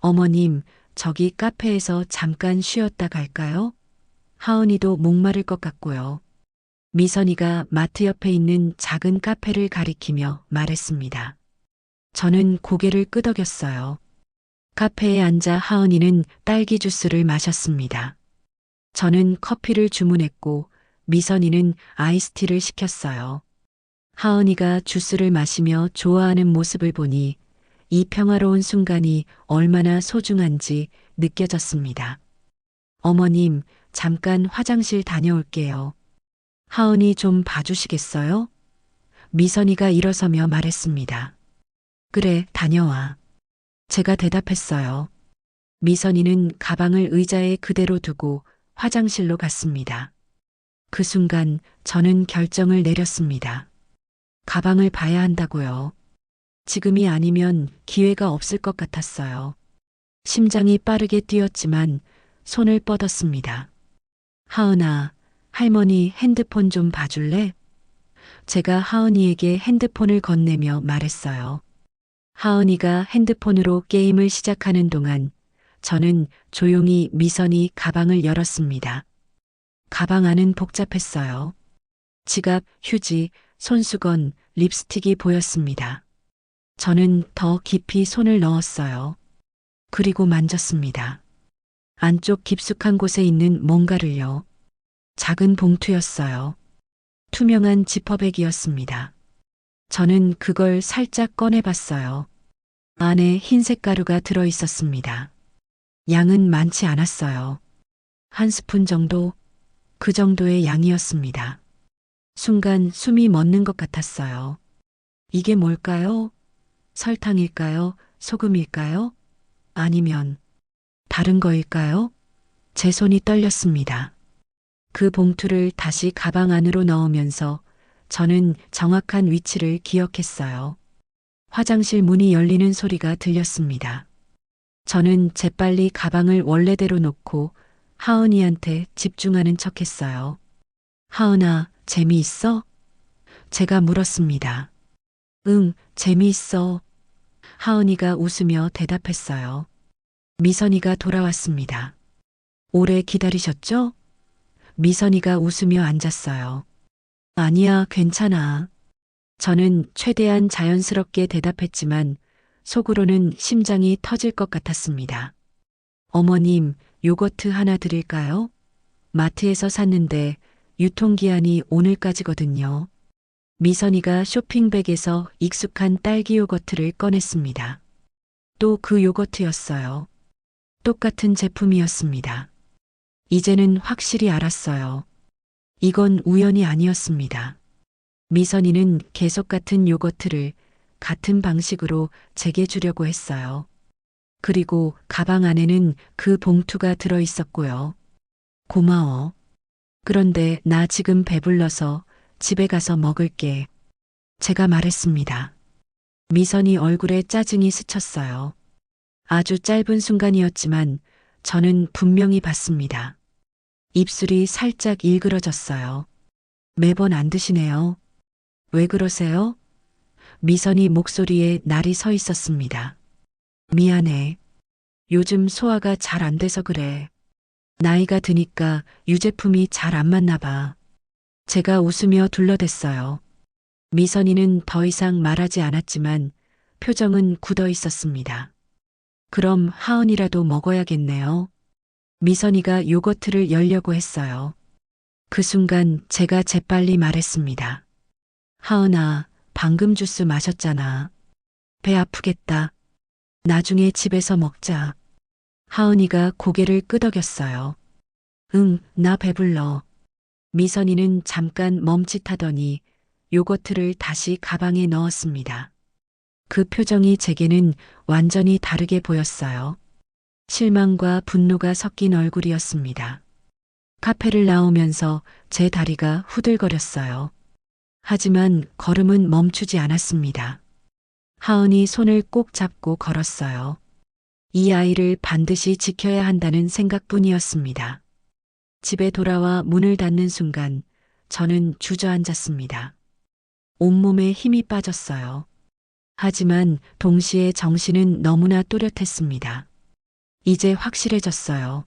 어머님, 저기 카페에서 잠깐 쉬었다 갈까요? 하은이도 목마를 것 같고요. 미선이가 마트 옆에 있는 작은 카페를 가리키며 말했습니다. 저는 고개를 끄덕였어요. 카페에 앉아 하은이는 딸기 주스를 마셨습니다. 저는 커피를 주문했고 미선이는 아이스티를 시켰어요. 하은이가 주스를 마시며 좋아하는 모습을 보니 이 평화로운 순간이 얼마나 소중한지 느껴졌습니다. 어머님, 잠깐 화장실 다녀올게요. 하은이 좀 봐주시겠어요? 미선이가 일어서며 말했습니다. 그래, 다녀와. 제가 대답했어요. 미선이는 가방을 의자에 그대로 두고 화장실로 갔습니다. 그 순간 저는 결정을 내렸습니다. 가방을 봐야 한다고요. 지금이 아니면 기회가 없을 것 같았어요. 심장이 빠르게 뛰었지만 손을 뻗었습니다. 하은아, 할머니 핸드폰 좀 봐줄래? 제가 하은이에게 핸드폰을 건네며 말했어요. 하은이가 핸드폰으로 게임을 시작하는 동안 저는 조용히 미선이 가방을 열었습니다. 가방 안은 복잡했어요. 지갑, 휴지, 손수건, 립스틱이 보였습니다. 저는 더 깊이 손을 넣었어요. 그리고 만졌습니다. 안쪽 깊숙한 곳에 있는 뭔가를요. 작은 봉투였어요. 투명한 지퍼백이었습니다. 저는 그걸 살짝 꺼내봤어요. 안에 흰색 가루가 들어 있었습니다. 양은 많지 않았어요. 한 스푼 정도, 그 정도의 양이었습니다. 순간 숨이 멎는 것 같았어요. 이게 뭘까요? 설탕일까요? 소금일까요? 아니면 다른 거일까요? 제 손이 떨렸습니다. 그 봉투를 다시 가방 안으로 넣으면서 저는 정확한 위치를 기억했어요. 화장실 문이 열리는 소리가 들렸습니다. 저는 재빨리 가방을 원래대로 놓고 하은이한테 집중하는 척 했어요. 하은아, 재미있어? 제가 물었습니다. 응, 재미있어. 하은이가 웃으며 대답했어요. 미선이가 돌아왔습니다. 오래 기다리셨죠? 미선이가 웃으며 앉았어요. 아니야, 괜찮아. 저는 최대한 자연스럽게 대답했지만 속으로는 심장이 터질 것 같았습니다. 어머님, 요거트 하나 드릴까요? 마트에서 샀는데 유통기한이 오늘까지거든요. 미선이가 쇼핑백에서 익숙한 딸기 요거트를 꺼냈습니다. 또 그 요거트였어요. 똑같은 제품이었습니다. 이제는 확실히 알았어요. 이건 우연이 아니었습니다. 미선이는 계속 같은 요거트를 같은 방식으로 제게 주려고 했어요. 그리고 가방 안에는 그 봉투가 들어 있었고요. 고마워. 그런데 나 지금 배불러서 집에 가서 먹을게. 제가 말했습니다. 미선이 얼굴에 짜증이 스쳤어요. 아주 짧은 순간이었지만 저는 분명히 봤습니다. 입술이 살짝 일그러졌어요. 매번 안 드시네요. 왜 그러세요? 미선이 목소리에 날이 서 있었습니다. 미안해. 요즘 소화가 잘 안 돼서 그래. 나이가 드니까 유제품이 잘 안 맞나 봐. 제가 웃으며 둘러댔어요. 미선이는 더 이상 말하지 않았지만 표정은 굳어 있었습니다. 그럼 하은이라도 먹어야겠네요. 미선이가 요거트를 열려고 했어요. 그 순간 제가 재빨리 말했습니다. 하은아, 방금 주스 마셨잖아. 배 아프겠다. 나중에 집에서 먹자. 하은이가 고개를 끄덕였어요. 응, 나 배불러. 미선이는 잠깐 멈칫하더니 요거트를 다시 가방에 넣었습니다. 그 표정이 제게는 완전히 다르게 보였어요. 실망과 분노가 섞인 얼굴이었습니다. 카페를 나오면서 제 다리가 후들거렸어요. 하지만 걸음은 멈추지 않았습니다. 하은이 손을 꼭 잡고 걸었어요. 이 아이를 반드시 지켜야 한다는 생각뿐이었습니다. 집에 돌아와 문을 닫는 순간 저는 주저앉았습니다. 온몸에 힘이 빠졌어요. 하지만 동시에 정신은 너무나 또렷했습니다. 이제 확실해졌어요.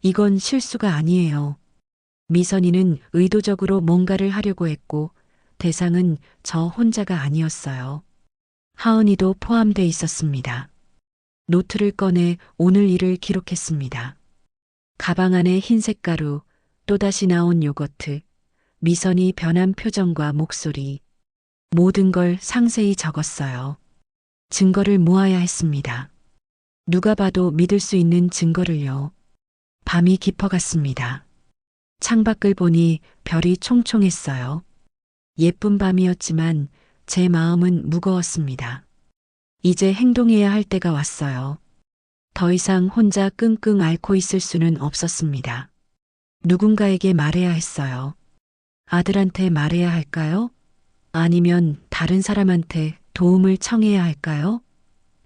이건 실수가 아니에요. 미선이는 의도적으로 뭔가를 하려고 했고 대상은 저 혼자가 아니었어요. 하은이도 포함돼 있었습니다. 노트를 꺼내 오늘 일을 기록했습니다. 가방 안에 흰색 가루, 또다시 나온 요거트, 미선이 변한 표정과 목소리, 모든 걸 상세히 적었어요. 증거를 모아야 했습니다. 누가 봐도 믿을 수 있는 증거를요. 밤이 깊어갔습니다. 창밖을 보니 별이 총총했어요. 예쁜 밤이었지만 제 마음은 무거웠습니다. 이제 행동해야 할 때가 왔어요. 더 이상 혼자 끙끙 앓고 있을 수는 없었습니다. 누군가에게 말해야 했어요. 아들한테 말해야 할까요? 아니면 다른 사람한테 도움을 청해야 할까요?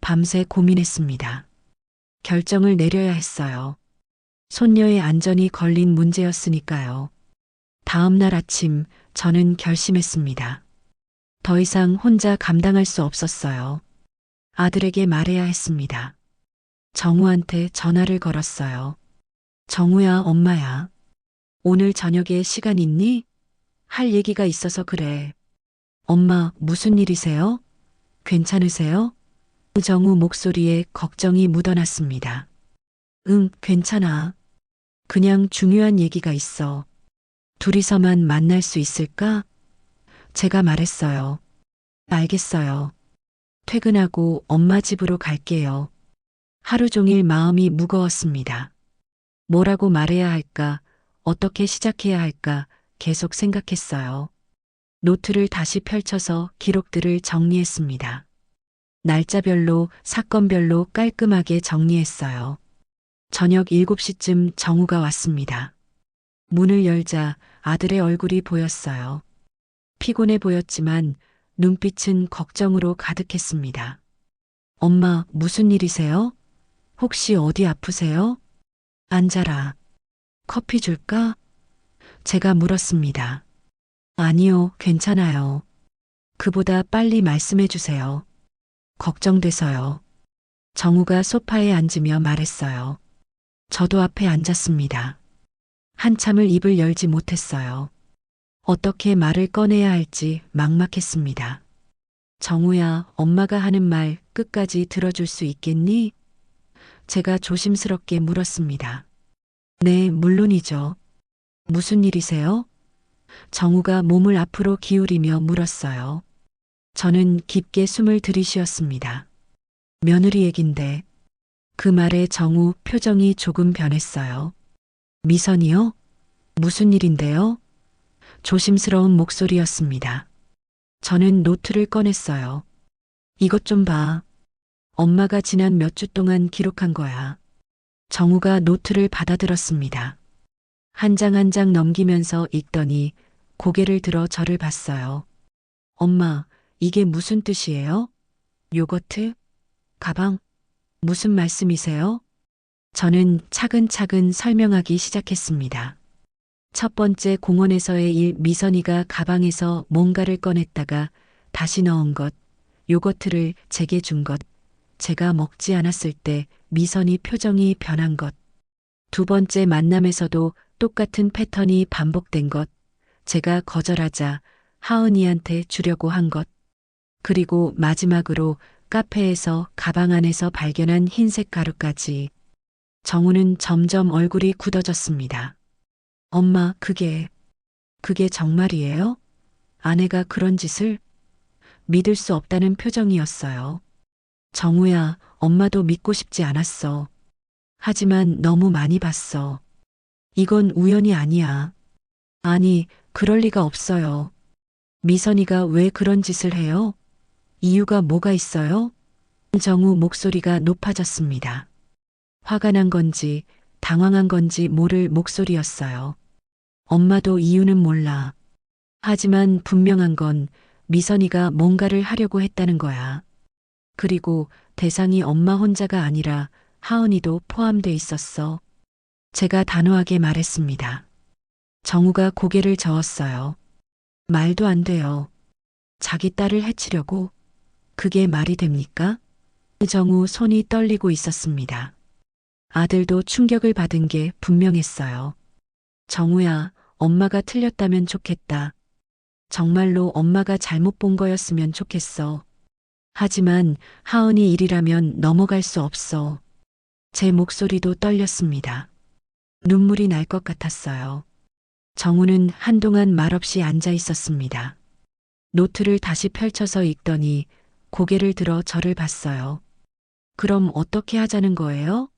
밤새 고민했습니다. 결정을 내려야 했어요. 손녀의 안전이 걸린 문제였으니까요. 다음 날 아침 저는 결심했습니다. 더 이상 혼자 감당할 수 없었어요. 아들에게 말해야 했습니다. 정우한테 전화를 걸었어요. 정우야, 엄마야. 오늘 저녁에 시간 있니? 할 얘기가 있어서 그래. 엄마, 무슨 일이세요? 괜찮으세요? 정우 목소리에 걱정이 묻어났습니다. 응, 괜찮아. 그냥 중요한 얘기가 있어. 둘이서만 만날 수 있을까? 제가 말했어요. 알겠어요. 퇴근하고 엄마 집으로 갈게요. 하루 종일 마음이 무거웠습니다. 뭐라고 말해야 할까, 어떻게 시작해야 할까 계속 생각했어요. 노트를 다시 펼쳐서 기록들을 정리했습니다. 날짜별로, 사건별로 깔끔하게 정리했어요. 저녁 7시쯤 정우가 왔습니다. 문을 열자 아들의 얼굴이 보였어요. 피곤해 보였지만 눈빛은 걱정으로 가득했습니다. 엄마, 무슨 일이세요? 혹시 어디 아프세요? 앉아라. 커피 줄까? 제가 물었습니다. 아니요, 괜찮아요. 그보다 빨리 말씀해 주세요. 걱정돼서요. 정우가 소파에 앉으며 말했어요. 저도 앞에 앉았습니다. 한참을 입을 열지 못했어요. 어떻게 말을 꺼내야 할지 막막했습니다. 정우야, 엄마가 하는 말 끝까지 들어줄 수 있겠니? 제가 조심스럽게 물었습니다. 네, 물론이죠. 무슨 일이세요? 정우가 몸을 앞으로 기울이며 물었어요. 저는 깊게 숨을 들이쉬었습니다. 며느리 얘긴데. 그 말에 정우 표정이 조금 변했어요. 미선이요? 무슨 일인데요? 조심스러운 목소리였습니다. 저는 노트를 꺼냈어요. 이것 좀 봐. 엄마가 지난 몇 주 동안 기록한 거야. 정우가 노트를 받아들었습니다. 한 장 한 장 넘기면서 읽더니 고개를 들어 저를 봤어요. 엄마, 이게 무슨 뜻이에요? 요거트? 가방? 무슨 말씀이세요? 저는 차근차근 설명하기 시작했습니다. 첫 번째 공원에서의 일, 미선이가 가방에서 뭔가를 꺼냈다가 다시 넣은 것, 요거트를 제게 준 것, 제가 먹지 않았을 때 미선이 표정이 변한 것, 두 번째 만남에서도 똑같은 패턴이 반복된 것, 제가 거절하자 하은이한테 주려고 한 것, 그리고 마지막으로 카페에서 가방 안에서 발견한 흰색 가루까지. 정우는 점점 얼굴이 굳어졌습니다. 엄마, 그게 정말이에요? 아내가 그런 짓을? 믿을 수 없다는 표정이었어요. 정우야, 엄마도 믿고 싶지 않았어. 하지만 너무 많이 봤어. 이건 우연이 아니야. 아니, 그럴 리가 없어요. 미선이가 왜 그런 짓을 해요? 이유가 뭐가 있어요? 정우 목소리가 높아졌습니다. 화가 난 건지 당황한 건지 모를 목소리였어요. 엄마도 이유는 몰라. 하지만 분명한 건 미선이가 뭔가를 하려고 했다는 거야. 그리고 대상이 엄마 혼자가 아니라 하은이도 포함돼 있었어. 제가 단호하게 말했습니다. 정우가 고개를 저었어요. 말도 안 돼요. 자기 딸을 해치려고? 그게 말이 됩니까? 정우 손이 떨리고 있었습니다. 아들도 충격을 받은 게 분명했어요. 정우야, 엄마가 틀렸다면 좋겠다. 정말로 엄마가 잘못 본 거였으면 좋겠어. 하지만 하은이 일이라면 넘어갈 수 없어. 제 목소리도 떨렸습니다. 눈물이 날 것 같았어요. 정우는 한동안 말없이 앉아 있었습니다. 노트를 다시 펼쳐서 읽더니 고개를 들어 저를 봤어요. 그럼 어떻게 하자는 거예요?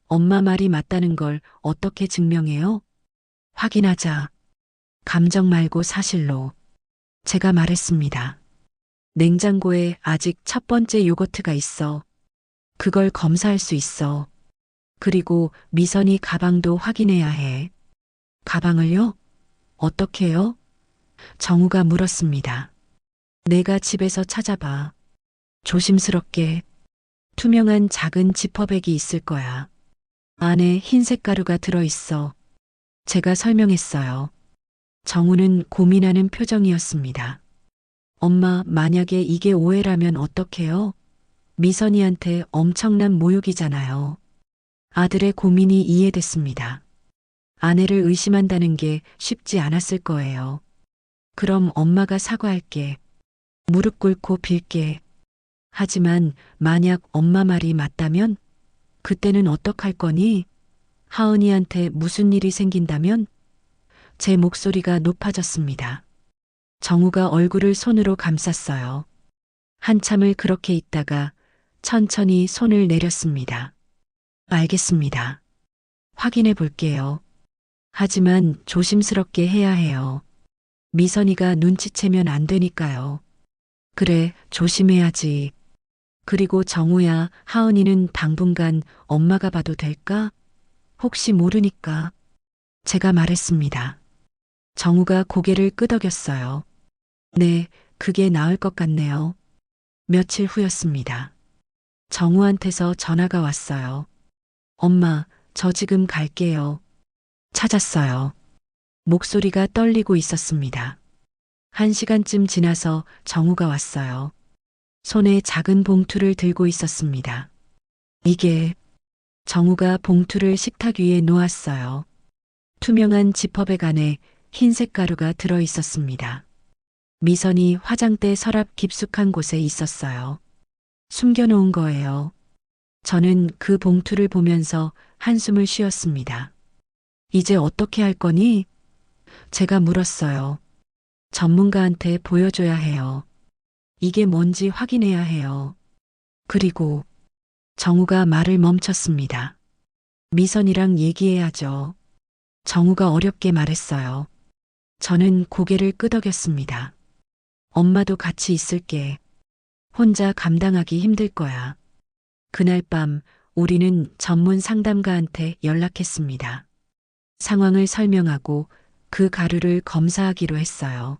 엄마 말이 맞다는 걸 어떻게 증명해요? 확인하자. 감정 말고 사실로. 제가 말했습니다. 냉장고에 아직 첫 번째 요거트가 있어. 그걸 검사할 수 있어. 그리고 미선이 가방도 확인해야 해. 가방을요? 어떻게요? 정우가 물었습니다. 내가 집에서 찾아봐. 조심스럽게. 투명한 작은 지퍼백이 있을 거야. 안에 흰색 가루가 들어있어. 제가 설명했어요. 정우는 고민하는 표정이었습니다. 엄마, 만약에 이게 오해라면 어떡해요? 미선이한테 엄청난 모욕이잖아요. 아들의 고민이 이해됐습니다. 아내를 의심한다는 게 쉽지 않았을 거예요. 그럼 엄마가 사과할게. 무릎 꿇고 빌게. 하지만 만약 엄마 말이 맞다면? 그때는 어떡할 거니? 하은이한테 무슨 일이 생긴다면? 제 목소리가 높아졌습니다. 정우가 얼굴을 손으로 감쌌어요. 한참을 그렇게 있다가 천천히 손을 내렸습니다. 알겠습니다. 확인해 볼게요. 하지만 조심스럽게 해야 해요. 미선이가 눈치채면 안 되니까요. 그래, 조심해야지. 그리고 정우야, 하은이는 당분간 엄마가 봐도 될까? 혹시 모르니까 제가 말했습니다. 정우가 고개를 끄덕였어요. 네, 그게 나을 것 같네요. 며칠 후였습니다. 정우한테서 전화가 왔어요. 엄마, 저 지금 갈게요. 찾았어요. 목소리가 떨리고 있었습니다. 1시간쯤 지나서 정우가 왔어요. 손에 작은 봉투를 들고 있었습니다. 이게 정우가 봉투를 식탁 위에 놓았어요. 투명한 지퍼백 안에 흰색 가루가 들어 있었습니다. 미선이 화장대 서랍 깊숙한 곳에 있었어요. 숨겨놓은 거예요. 저는 그 봉투를 보면서 한숨을 쉬었습니다. 이제 어떻게 할 거니? 제가 물었어요. 전문가한테 보여줘야 해요. 이게 뭔지 확인해야 해요. 그리고 정우가 말을 멈췄습니다. 미선이랑 얘기해야죠. 정우가 어렵게 말했어요. 저는 고개를 끄덕였습니다. 엄마도 같이 있을게. 혼자 감당하기 힘들 거야. 그날 밤 우리는 전문 상담가한테 연락했습니다. 상황을 설명하고 그 가루를 검사하기로 했어요.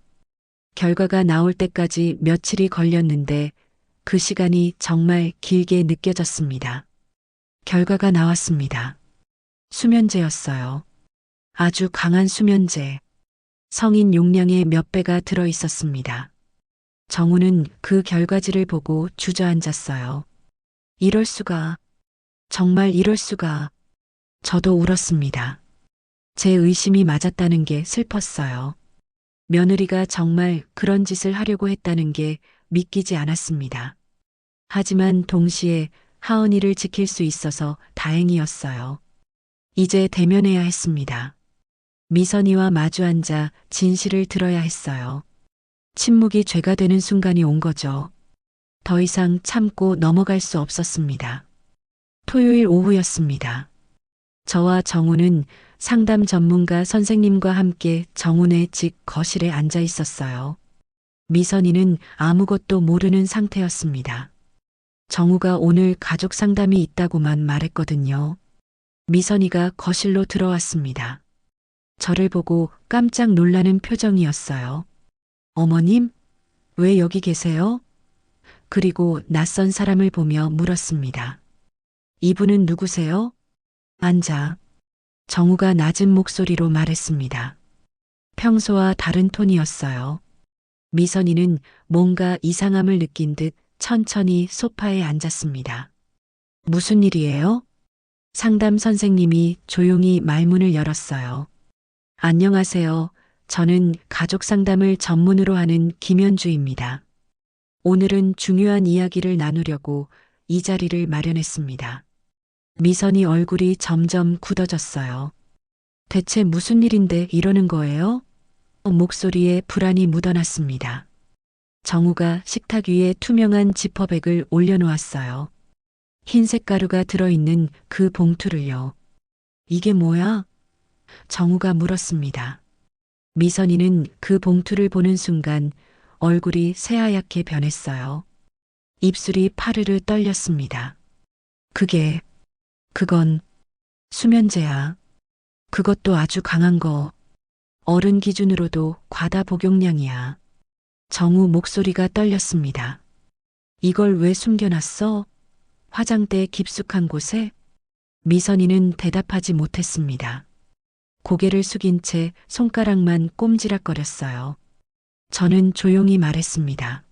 결과가 나올 때까지 며칠이 걸렸는데 그 시간이 정말 길게 느껴졌습니다. 결과가 나왔습니다. 수면제였어요. 아주 강한 수면제. 성인 용량의 몇 배가 들어 있었습니다. 정우는 그 결과지를 보고 주저앉았어요. 이럴 수가. 정말 이럴 수가. 저도 울었습니다. 제 의심이 맞았다는 게 슬펐어요. 며느리가 정말 그런 짓을 하려고 했다는 게 믿기지 않았습니다. 하지만 동시에 하은이를 지킬 수 있어서 다행이었어요. 이제 대면해야 했습니다. 미선이와 마주 앉아 진실을 들어야 했어요. 침묵이 죄가 되는 순간이 온 거죠. 더 이상 참고 넘어갈 수 없었습니다. 토요일 오후였습니다. 저와 정우는 상담 전문가 선생님과 함께 정훈의 집 거실에 앉아 있었어요. 미선이는 아무것도 모르는 상태였습니다. 정우가 오늘 가족 상담이 있다고만 말했거든요. 미선이가 거실로 들어왔습니다. 저를 보고 깜짝 놀라는 표정이었어요. 어머님, 왜 여기 계세요? 그리고 낯선 사람을 보며 물었습니다. 이분은 누구세요? 앉아. 정우가 낮은 목소리로 말했습니다. 평소와 다른 톤이었어요. 미선이는 뭔가 이상함을 느낀 듯 천천히 소파에 앉았습니다. 무슨 일이에요? 상담 선생님이 조용히 말문을 열었어요. 안녕하세요. 저는 가족 상담을 전문으로 하는 김현주입니다. 오늘은 중요한 이야기를 나누려고 이 자리를 마련했습니다. 미선이 얼굴이 점점 굳어졌어요. 대체 무슨 일인데 이러는 거예요? 목소리에 불안이 묻어났습니다. 정우가 식탁 위에 투명한 지퍼백을 올려놓았어요. 흰색 가루가 들어있는 그 봉투를요. 이게 뭐야? 정우가 물었습니다. 미선이는 그 봉투를 보는 순간 얼굴이 새하얗게 변했어요. 입술이 파르르 떨렸습니다. 그건 수면제야. 그것도 아주 강한 거. 어른 기준으로도 과다 복용량이야. 정우 목소리가 떨렸습니다. 이걸 왜 숨겨놨어? 화장대 깊숙한 곳에? 미선이는 대답하지 못했습니다. 고개를 숙인 채 손가락만 꼼지락거렸어요. 저는 조용히 말했습니다.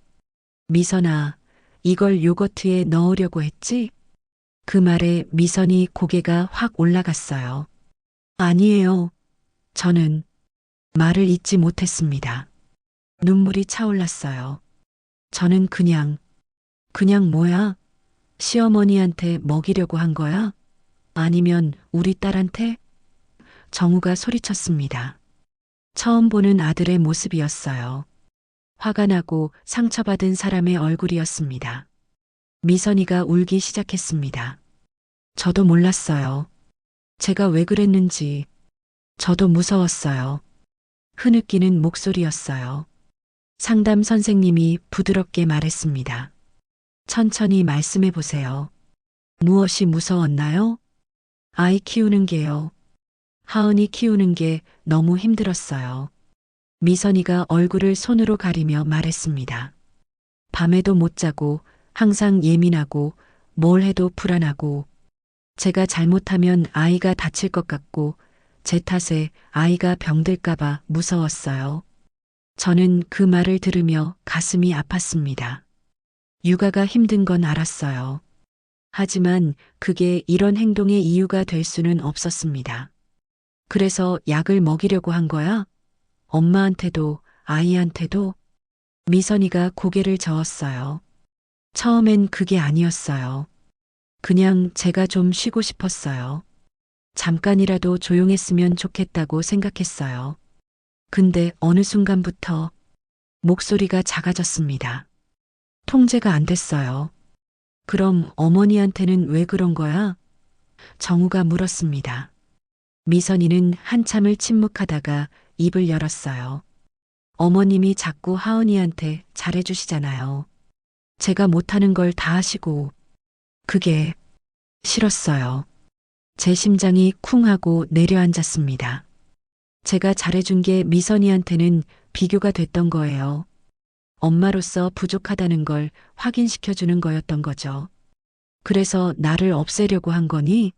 미선아, 이걸 요거트에 넣으려고 했지? 그 말에 미선이 고개가 확 올라갔어요. 아니에요. 저는 말을 잇지 못했습니다. 눈물이 차올랐어요. 저는 그냥 뭐야? 시어머니한테 먹이려고 한 거야? 아니면 우리 딸한테? 정우가 소리쳤습니다. 처음 보는 아들의 모습이었어요. 화가 나고 상처받은 사람의 얼굴이었습니다. 미선이가 울기 시작했습니다. 저도 몰랐어요. 제가 왜 그랬는지. 저도 무서웠어요. 흐느끼는 목소리였어요. 상담 선생님이 부드럽게 말했습니다. 천천히 말씀해 보세요. 무엇이 무서웠나요? 아이 키우는 게요. 하은이 키우는 게 너무 힘들었어요. 미선이가 얼굴을 손으로 가리며 말했습니다. 밤에도 못 자고 항상 예민하고 뭘 해도 불안하고 제가 잘못하면 아이가 다칠 것 같고 제 탓에 아이가 병들까봐 무서웠어요. 저는 그 말을 들으며 가슴이 아팠습니다. 육아가 힘든 건 알았어요. 하지만 그게 이런 행동의 이유가 될 수는 없었습니다. 그래서 약을 먹이려고 한 거야? 엄마한테도 아이한테도? 미선이가 고개를 저었어요. 처음엔 그게 아니었어요. 그냥 제가 좀 쉬고 싶었어요. 잠깐이라도 조용했으면 좋겠다고 생각했어요. 근데 어느 순간부터 목소리가 작아졌습니다. 통제가 안 됐어요. 그럼 어머니한테는 왜 그런 거야? 정우가 물었습니다. 미선이는 한참을 침묵하다가 입을 열었어요. 어머님이 자꾸 하은이한테 잘해주시잖아요. 제가 못하는 걸 다 하시고 그게 싫었어요. 제 심장이 쿵 하고 내려앉았습니다. 제가 잘해준 게 미선이한테는 비교가 됐던 거예요. 엄마로서 부족하다는 걸 확인시켜주는 거였던 거죠. 그래서 나를 없애려고 한 거니?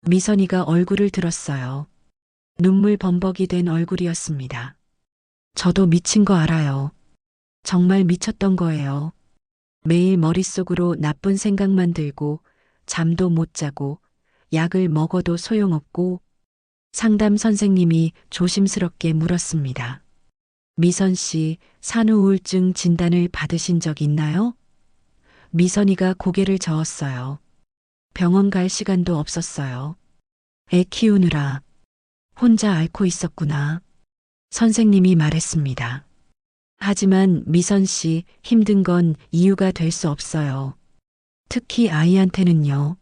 미선이가 얼굴을 들었어요. 눈물 범벅이 된 얼굴이었습니다. 저도 미친 거 알아요. 정말 미쳤던 거예요. 매일 머릿속으로 나쁜 생각만 들고 잠도 못 자고 약을 먹어도 소용없고 상담 선생님이 조심스럽게 물었습니다. 미선 씨, 산후우울증 진단을 받으신 적 있나요? 미선이가 고개를 저었어요. 병원 갈 시간도 없었어요. 애 키우느라 혼자 앓고 있었구나. 선생님이 말했습니다. 하지만 미선 씨, 힘든 건 이유가 될 수 없어요. 특히 아이한테는요.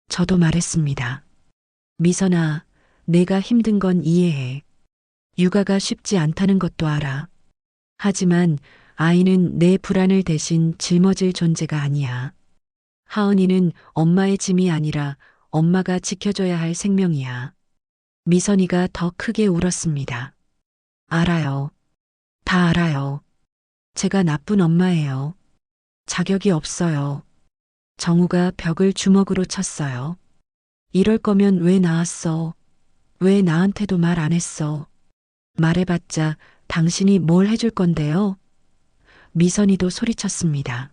저도 말했습니다. 미선아, 내가 힘든 건 이해해. 육아가 쉽지 않다는 것도 알아. 하지만 아이는 내 불안을 대신 짊어질 존재가 아니야. 하은이는 엄마의 짐이 아니라 엄마가 지켜줘야 할 생명이야. 미선이가 더 크게 울었습니다. 알아요. 다 알아요. 제가 나쁜 엄마예요. 자격이 없어요. 정우가 벽을 주먹으로 쳤어요. 이럴 거면 왜 나왔어? 왜 나한테도 말 안 했어? 말해봤자 당신이 뭘 해줄 건데요? 미선이도 소리쳤습니다.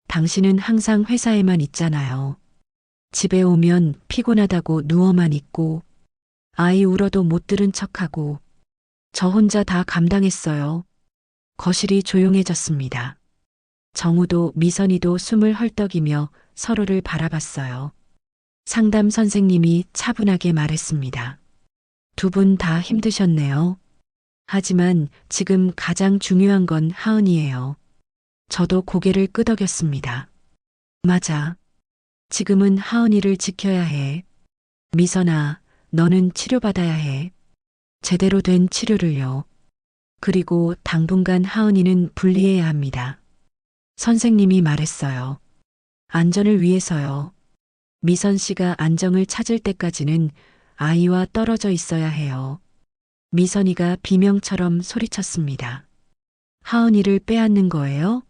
당신은 항상 회사에만 있잖아요. 집에 오면 피곤하다고 누워만 있고, 아이 울어도 못 들은 척하고, 저 혼자 다 감당했어요. 거실이 조용해졌습니다. 정우도 미선이도 숨을 헐떡이며 서로를 바라봤어요. 상담 선생님이 차분하게 말했습니다. 두 분 다 힘드셨네요. 하지만 지금 가장 중요한 건 하은이에요. 저도 고개를 끄덕였습니다. 맞아. 지금은 하은이를 지켜야 해. 미선아, 너는 치료받아야 해. 제대로 된 치료를요. 그리고 당분간 하은이는 분리해야 합니다. 선생님이 말했어요. 안전을 위해서요. 미선 씨가 안정을 찾을 때까지는 아이와 떨어져 있어야 해요. 미선이가 비명처럼 소리쳤습니다. 하은이를 빼앗는 거예요?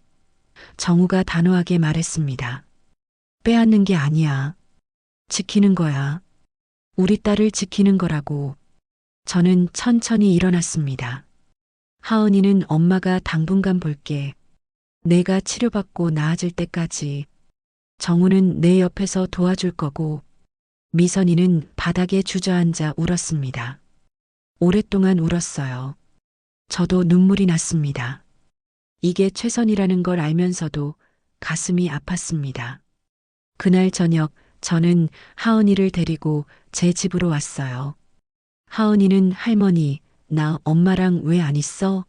정우가 단호하게 말했습니다. 빼앗는 게 아니야. 지키는 거야. 우리 딸을 지키는 거라고. 저는 천천히 일어났습니다. 하은이는 엄마가 당분간 볼게. 내가 치료받고 나아질 때까지. 정우는 내 옆에서 도와줄 거고, 미선이는 바닥에 주저앉아 울었습니다. 오랫동안 울었어요. 저도 눈물이 났습니다. 이게 최선이라는 걸 알면서도 가슴이 아팠습니다. 그날 저녁 저는 하은이를 데리고 제 집으로 왔어요. 하은이는 할머니, 나 엄마랑 왜 안 있어?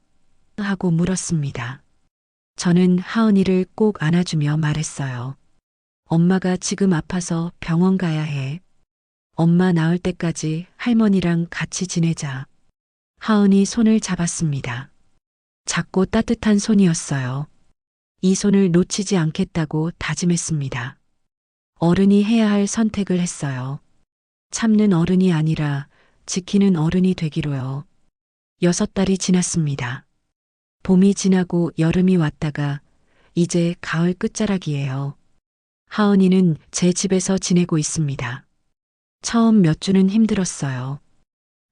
하고 물었습니다. 저는 하은이를 꼭 안아주며 말했어요. 엄마가 지금 아파서 병원 가야 해. 엄마 나을 때까지 할머니랑 같이 지내자. 하은이 손을 잡았습니다. 작고 따뜻한 손이었어요. 이 손을 놓치지 않겠다고 다짐했습니다. 어른이 해야 할 선택을 했어요. 참는 어른이 아니라 지키는 어른이 되기로요. 6달이 지났습니다. 봄이 지나고 여름이 왔다가 이제 가을 끝자락이에요. 하은이는 제 집에서 지내고 있습니다. 처음 몇 주는 힘들었어요.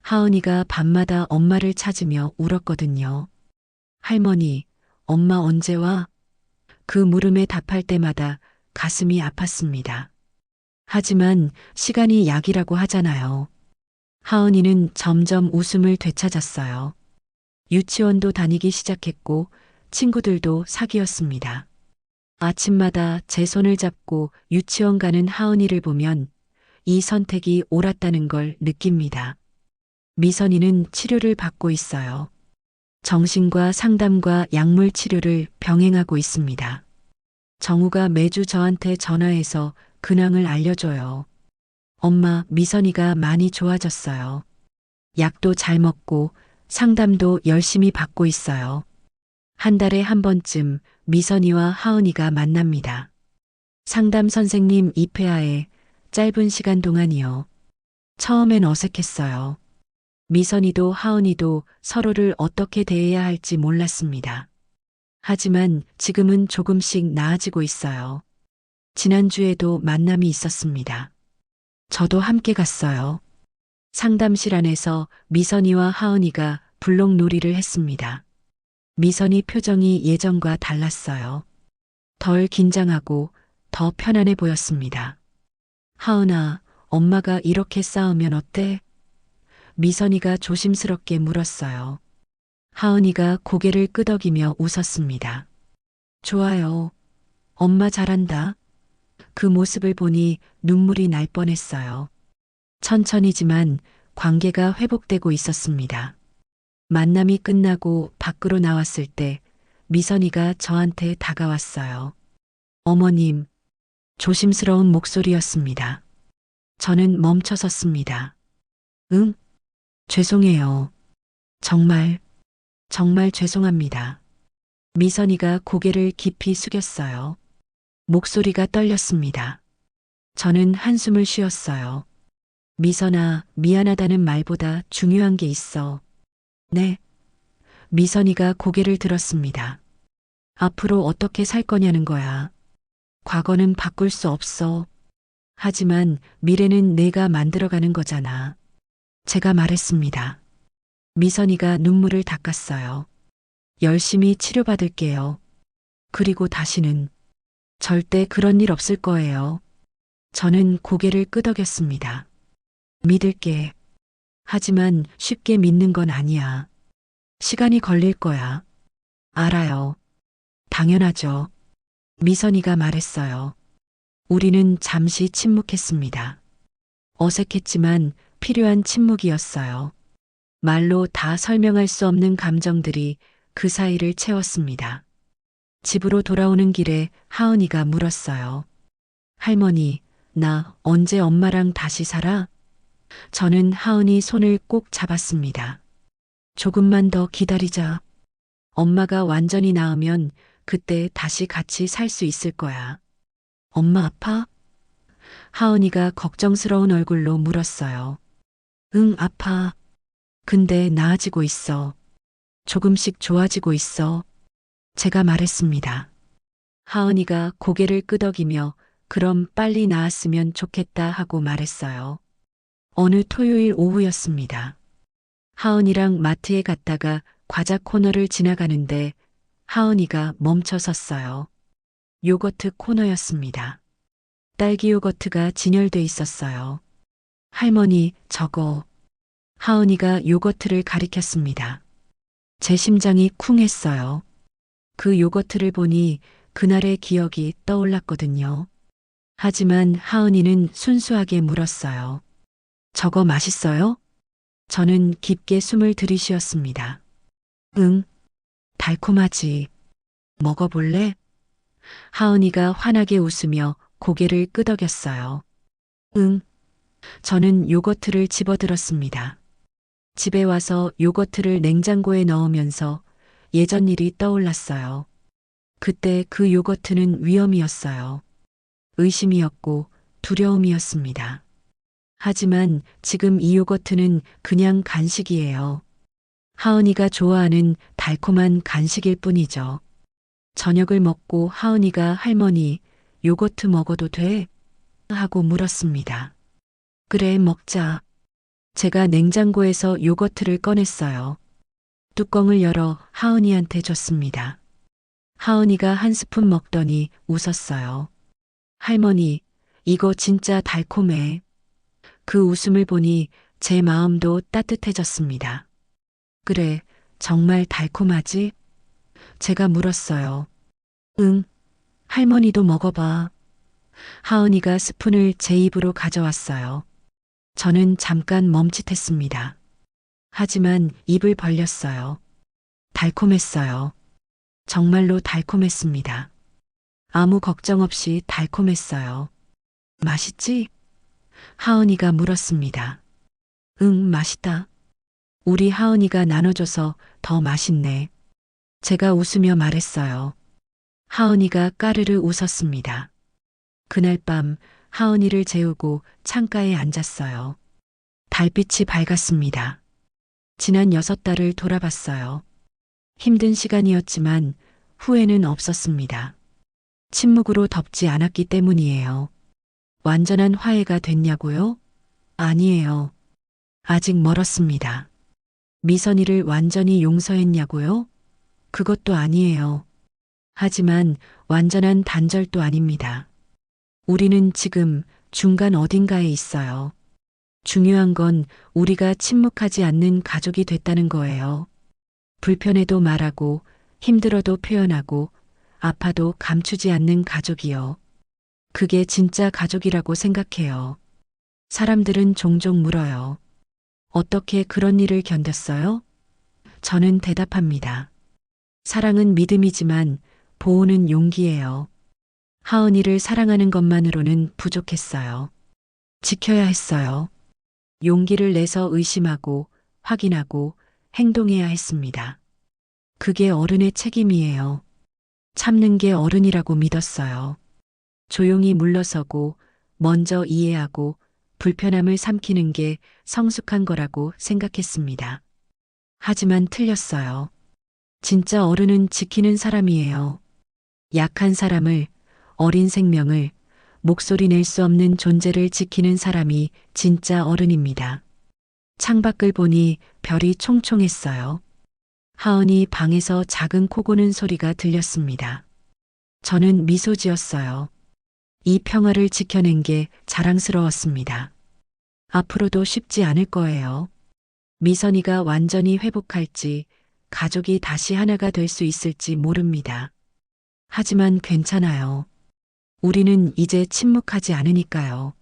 하은이가 밤마다 엄마를 찾으며 울었거든요. 할머니, 엄마 언제 와? 그 물음에 답할 때마다 가슴이 아팠습니다. 하지만 시간이 약이라고 하잖아요. 하은이는 점점 웃음을 되찾았어요. 유치원도 다니기 시작했고 친구들도 사귀었습니다. 아침마다 제 손을 잡고 유치원 가는 하은이를 보면 이 선택이 옳았다는 걸 느낍니다. 미선이는 치료를 받고 있어요. 정신과 상담과 약물 치료를 병행하고 있습니다. 정우가 매주 저한테 전화해서 근황을 알려줘요. 엄마, 미선이가 많이 좋아졌어요. 약도 잘 먹고 상담도 열심히 받고 있어요. 한 달에 한 번쯤 미선이와 하은이가 만납니다. 상담 선생님 입회하에 짧은 시간 동안이요. 처음엔 어색했어요. 미선이도 하은이도 서로를 어떻게 대해야 할지 몰랐습니다. 하지만 지금은 조금씩 나아지고 있어요. 지난주에도 만남이 있었습니다. 저도 함께 갔어요. 상담실 안에서 미선이와 하은이가 블록놀이를 했습니다. 미선이 표정이 예전과 달랐어요. 덜 긴장하고 더 편안해 보였습니다. 하은아, 엄마가 이렇게 싸우면 어때? 미선이가 조심스럽게 물었어요. 하은이가 고개를 끄덕이며 웃었습니다. 좋아요. 엄마 잘한다. 그 모습을 보니 눈물이 날 뻔했어요. 천천히지만 관계가 회복되고 있었습니다. 만남이 끝나고 밖으로 나왔을 때 미선이가 저한테 다가왔어요. 어머님, 조심스러운 목소리였습니다. 저는 멈춰 섰습니다. 응? 죄송해요. 정말 죄송합니다. 미선이가 고개를 깊이 숙였어요. 목소리가 떨렸습니다. 저는 한숨을 쉬었어요. 미선아, 미안하다는 말보다 중요한 게 있어. 네. 미선이가 고개를 들었습니다. 앞으로 어떻게 살 거냐는 거야. 과거는 바꿀 수 없어. 하지만 미래는 내가 만들어가는 거잖아. 제가 말했습니다. 미선이가 눈물을 닦았어요. 열심히 치료받을게요. 그리고 다시는 절대 그런 일 없을 거예요. 저는 고개를 끄덕였습니다. 믿을게. 하지만 쉽게 믿는 건 아니야. 시간이 걸릴 거야. 알아요. 당연하죠. 미선이가 말했어요. 우리는 잠시 침묵했습니다. 어색했지만 필요한 침묵이었어요. 말로 다 설명할 수 없는 감정들이 그 사이를 채웠습니다. 집으로 돌아오는 길에 하은이가 물었어요. 할머니, 나 언제 엄마랑 다시 살아? 저는 하은이 손을 꼭 잡았습니다. 조금만 더 기다리자. 엄마가 완전히 나으면 그때 다시 같이 살 수 있을 거야. 엄마 아파? 하은이가 걱정스러운 얼굴로 물었어요. 응, 아파. 근데 나아지고 있어. 조금씩 좋아지고 있어. 제가 말했습니다. 하은이가 고개를 끄덕이며 그럼 빨리 나았으면 좋겠다 하고 말했어요. 어느 토요일 오후였습니다. 하은이랑 마트에 갔다가 과자 코너를 지나가는데 하은이가 멈춰 섰어요. 요거트 코너였습니다. 딸기 요거트가 진열돼 있었어요. 할머니, 저거. 하은이가 요거트를 가리켰습니다. 제 심장이 쿵했어요. 그 요거트를 보니 그날의 기억이 떠올랐거든요. 하지만 하은이는 순수하게 물었어요. 저거 맛있어요? 저는 깊게 숨을 들이쉬었습니다. 응, 달콤하지. 먹어볼래? 하은이가 환하게 웃으며 고개를 끄덕였어요. 응. 저는 요거트를 집어들었습니다. 집에 와서 요거트를 냉장고에 넣으면서 예전 일이 떠올랐어요. 그때 그 요거트는 위험이었어요. 의심이었고 두려움이었습니다. 하지만 지금 이 요거트는 그냥 간식이에요. 하은이가 좋아하는 달콤한 간식일 뿐이죠. 저녁을 먹고 하은이가 할머니, 요거트 먹어도 돼? 하고 물었습니다. 그래, 먹자. 제가 냉장고에서 요거트를 꺼냈어요. 뚜껑을 열어 하은이한테 줬습니다. 하은이가 한 스푼 먹더니 웃었어요. 할머니, 이거 진짜 달콤해. 그 웃음을 보니 제 마음도 따뜻해졌습니다. 그래, 정말 달콤하지? 제가 물었어요. 응, 할머니도 먹어봐. 하은이가 스푼을 제 입으로 가져왔어요. 저는 잠깐 멈칫했습니다. 하지만 입을 벌렸어요. 달콤했어요. 정말로 달콤했습니다. 아무 걱정 없이 달콤했어요. 맛있지? 하은이가 물었습니다. 응, 맛있다. 우리 하은이가 나눠줘서 더 맛있네. 제가 웃으며 말했어요. 하은이가 까르르 웃었습니다. 그날 밤 하은이를 재우고 창가에 앉았어요. 달빛이 밝았습니다. 지난 6달을 돌아봤어요. 힘든 시간이었지만 후회는 없었습니다. 침묵으로 덮지 않았기 때문이에요. 완전한 화해가 됐냐고요? 아니에요. 아직 멀었습니다. 미선이를 완전히 용서했냐고요? 그것도 아니에요. 하지만 완전한 단절도 아닙니다. 우리는 지금 중간 어딘가에 있어요. 중요한 건 우리가 침묵하지 않는 가족이 됐다는 거예요. 불편해도 말하고, 힘들어도 표현하고, 아파도 감추지 않는 가족이요. 그게 진짜 가족이라고 생각해요. 사람들은 종종 물어요. 어떻게 그런 일을 견뎠어요? 저는 대답합니다. 사랑은 믿음이지만 보호는 용기예요. 하은이를 사랑하는 것만으로는 부족했어요. 지켜야 했어요. 용기를 내서 의심하고 확인하고 행동해야 했습니다. 그게 어른의 책임이에요. 참는 게 어른이라고 믿었어요. 조용히 물러서고 먼저 이해하고 불편함을 삼키는 게 성숙한 거라고 생각했습니다. 하지만 틀렸어요. 진짜 어른은 지키는 사람이에요. 약한 사람을, 어린 생명을, 목소리 낼 수 없는 존재를 지키는 사람이 진짜 어른입니다. 창밖을 보니 별이 총총했어요. 하은이 방에서 작은 코 고는 소리가 들렸습니다. 저는 미소 지었어요. 이 평화를 지켜낸 게 자랑스러웠습니다. 앞으로도 쉽지 않을 거예요. 미선이가 완전히 회복할지, 가족이 다시 하나가 될 수 있을지 모릅니다. 하지만 괜찮아요. 우리는 이제 침묵하지 않으니까요.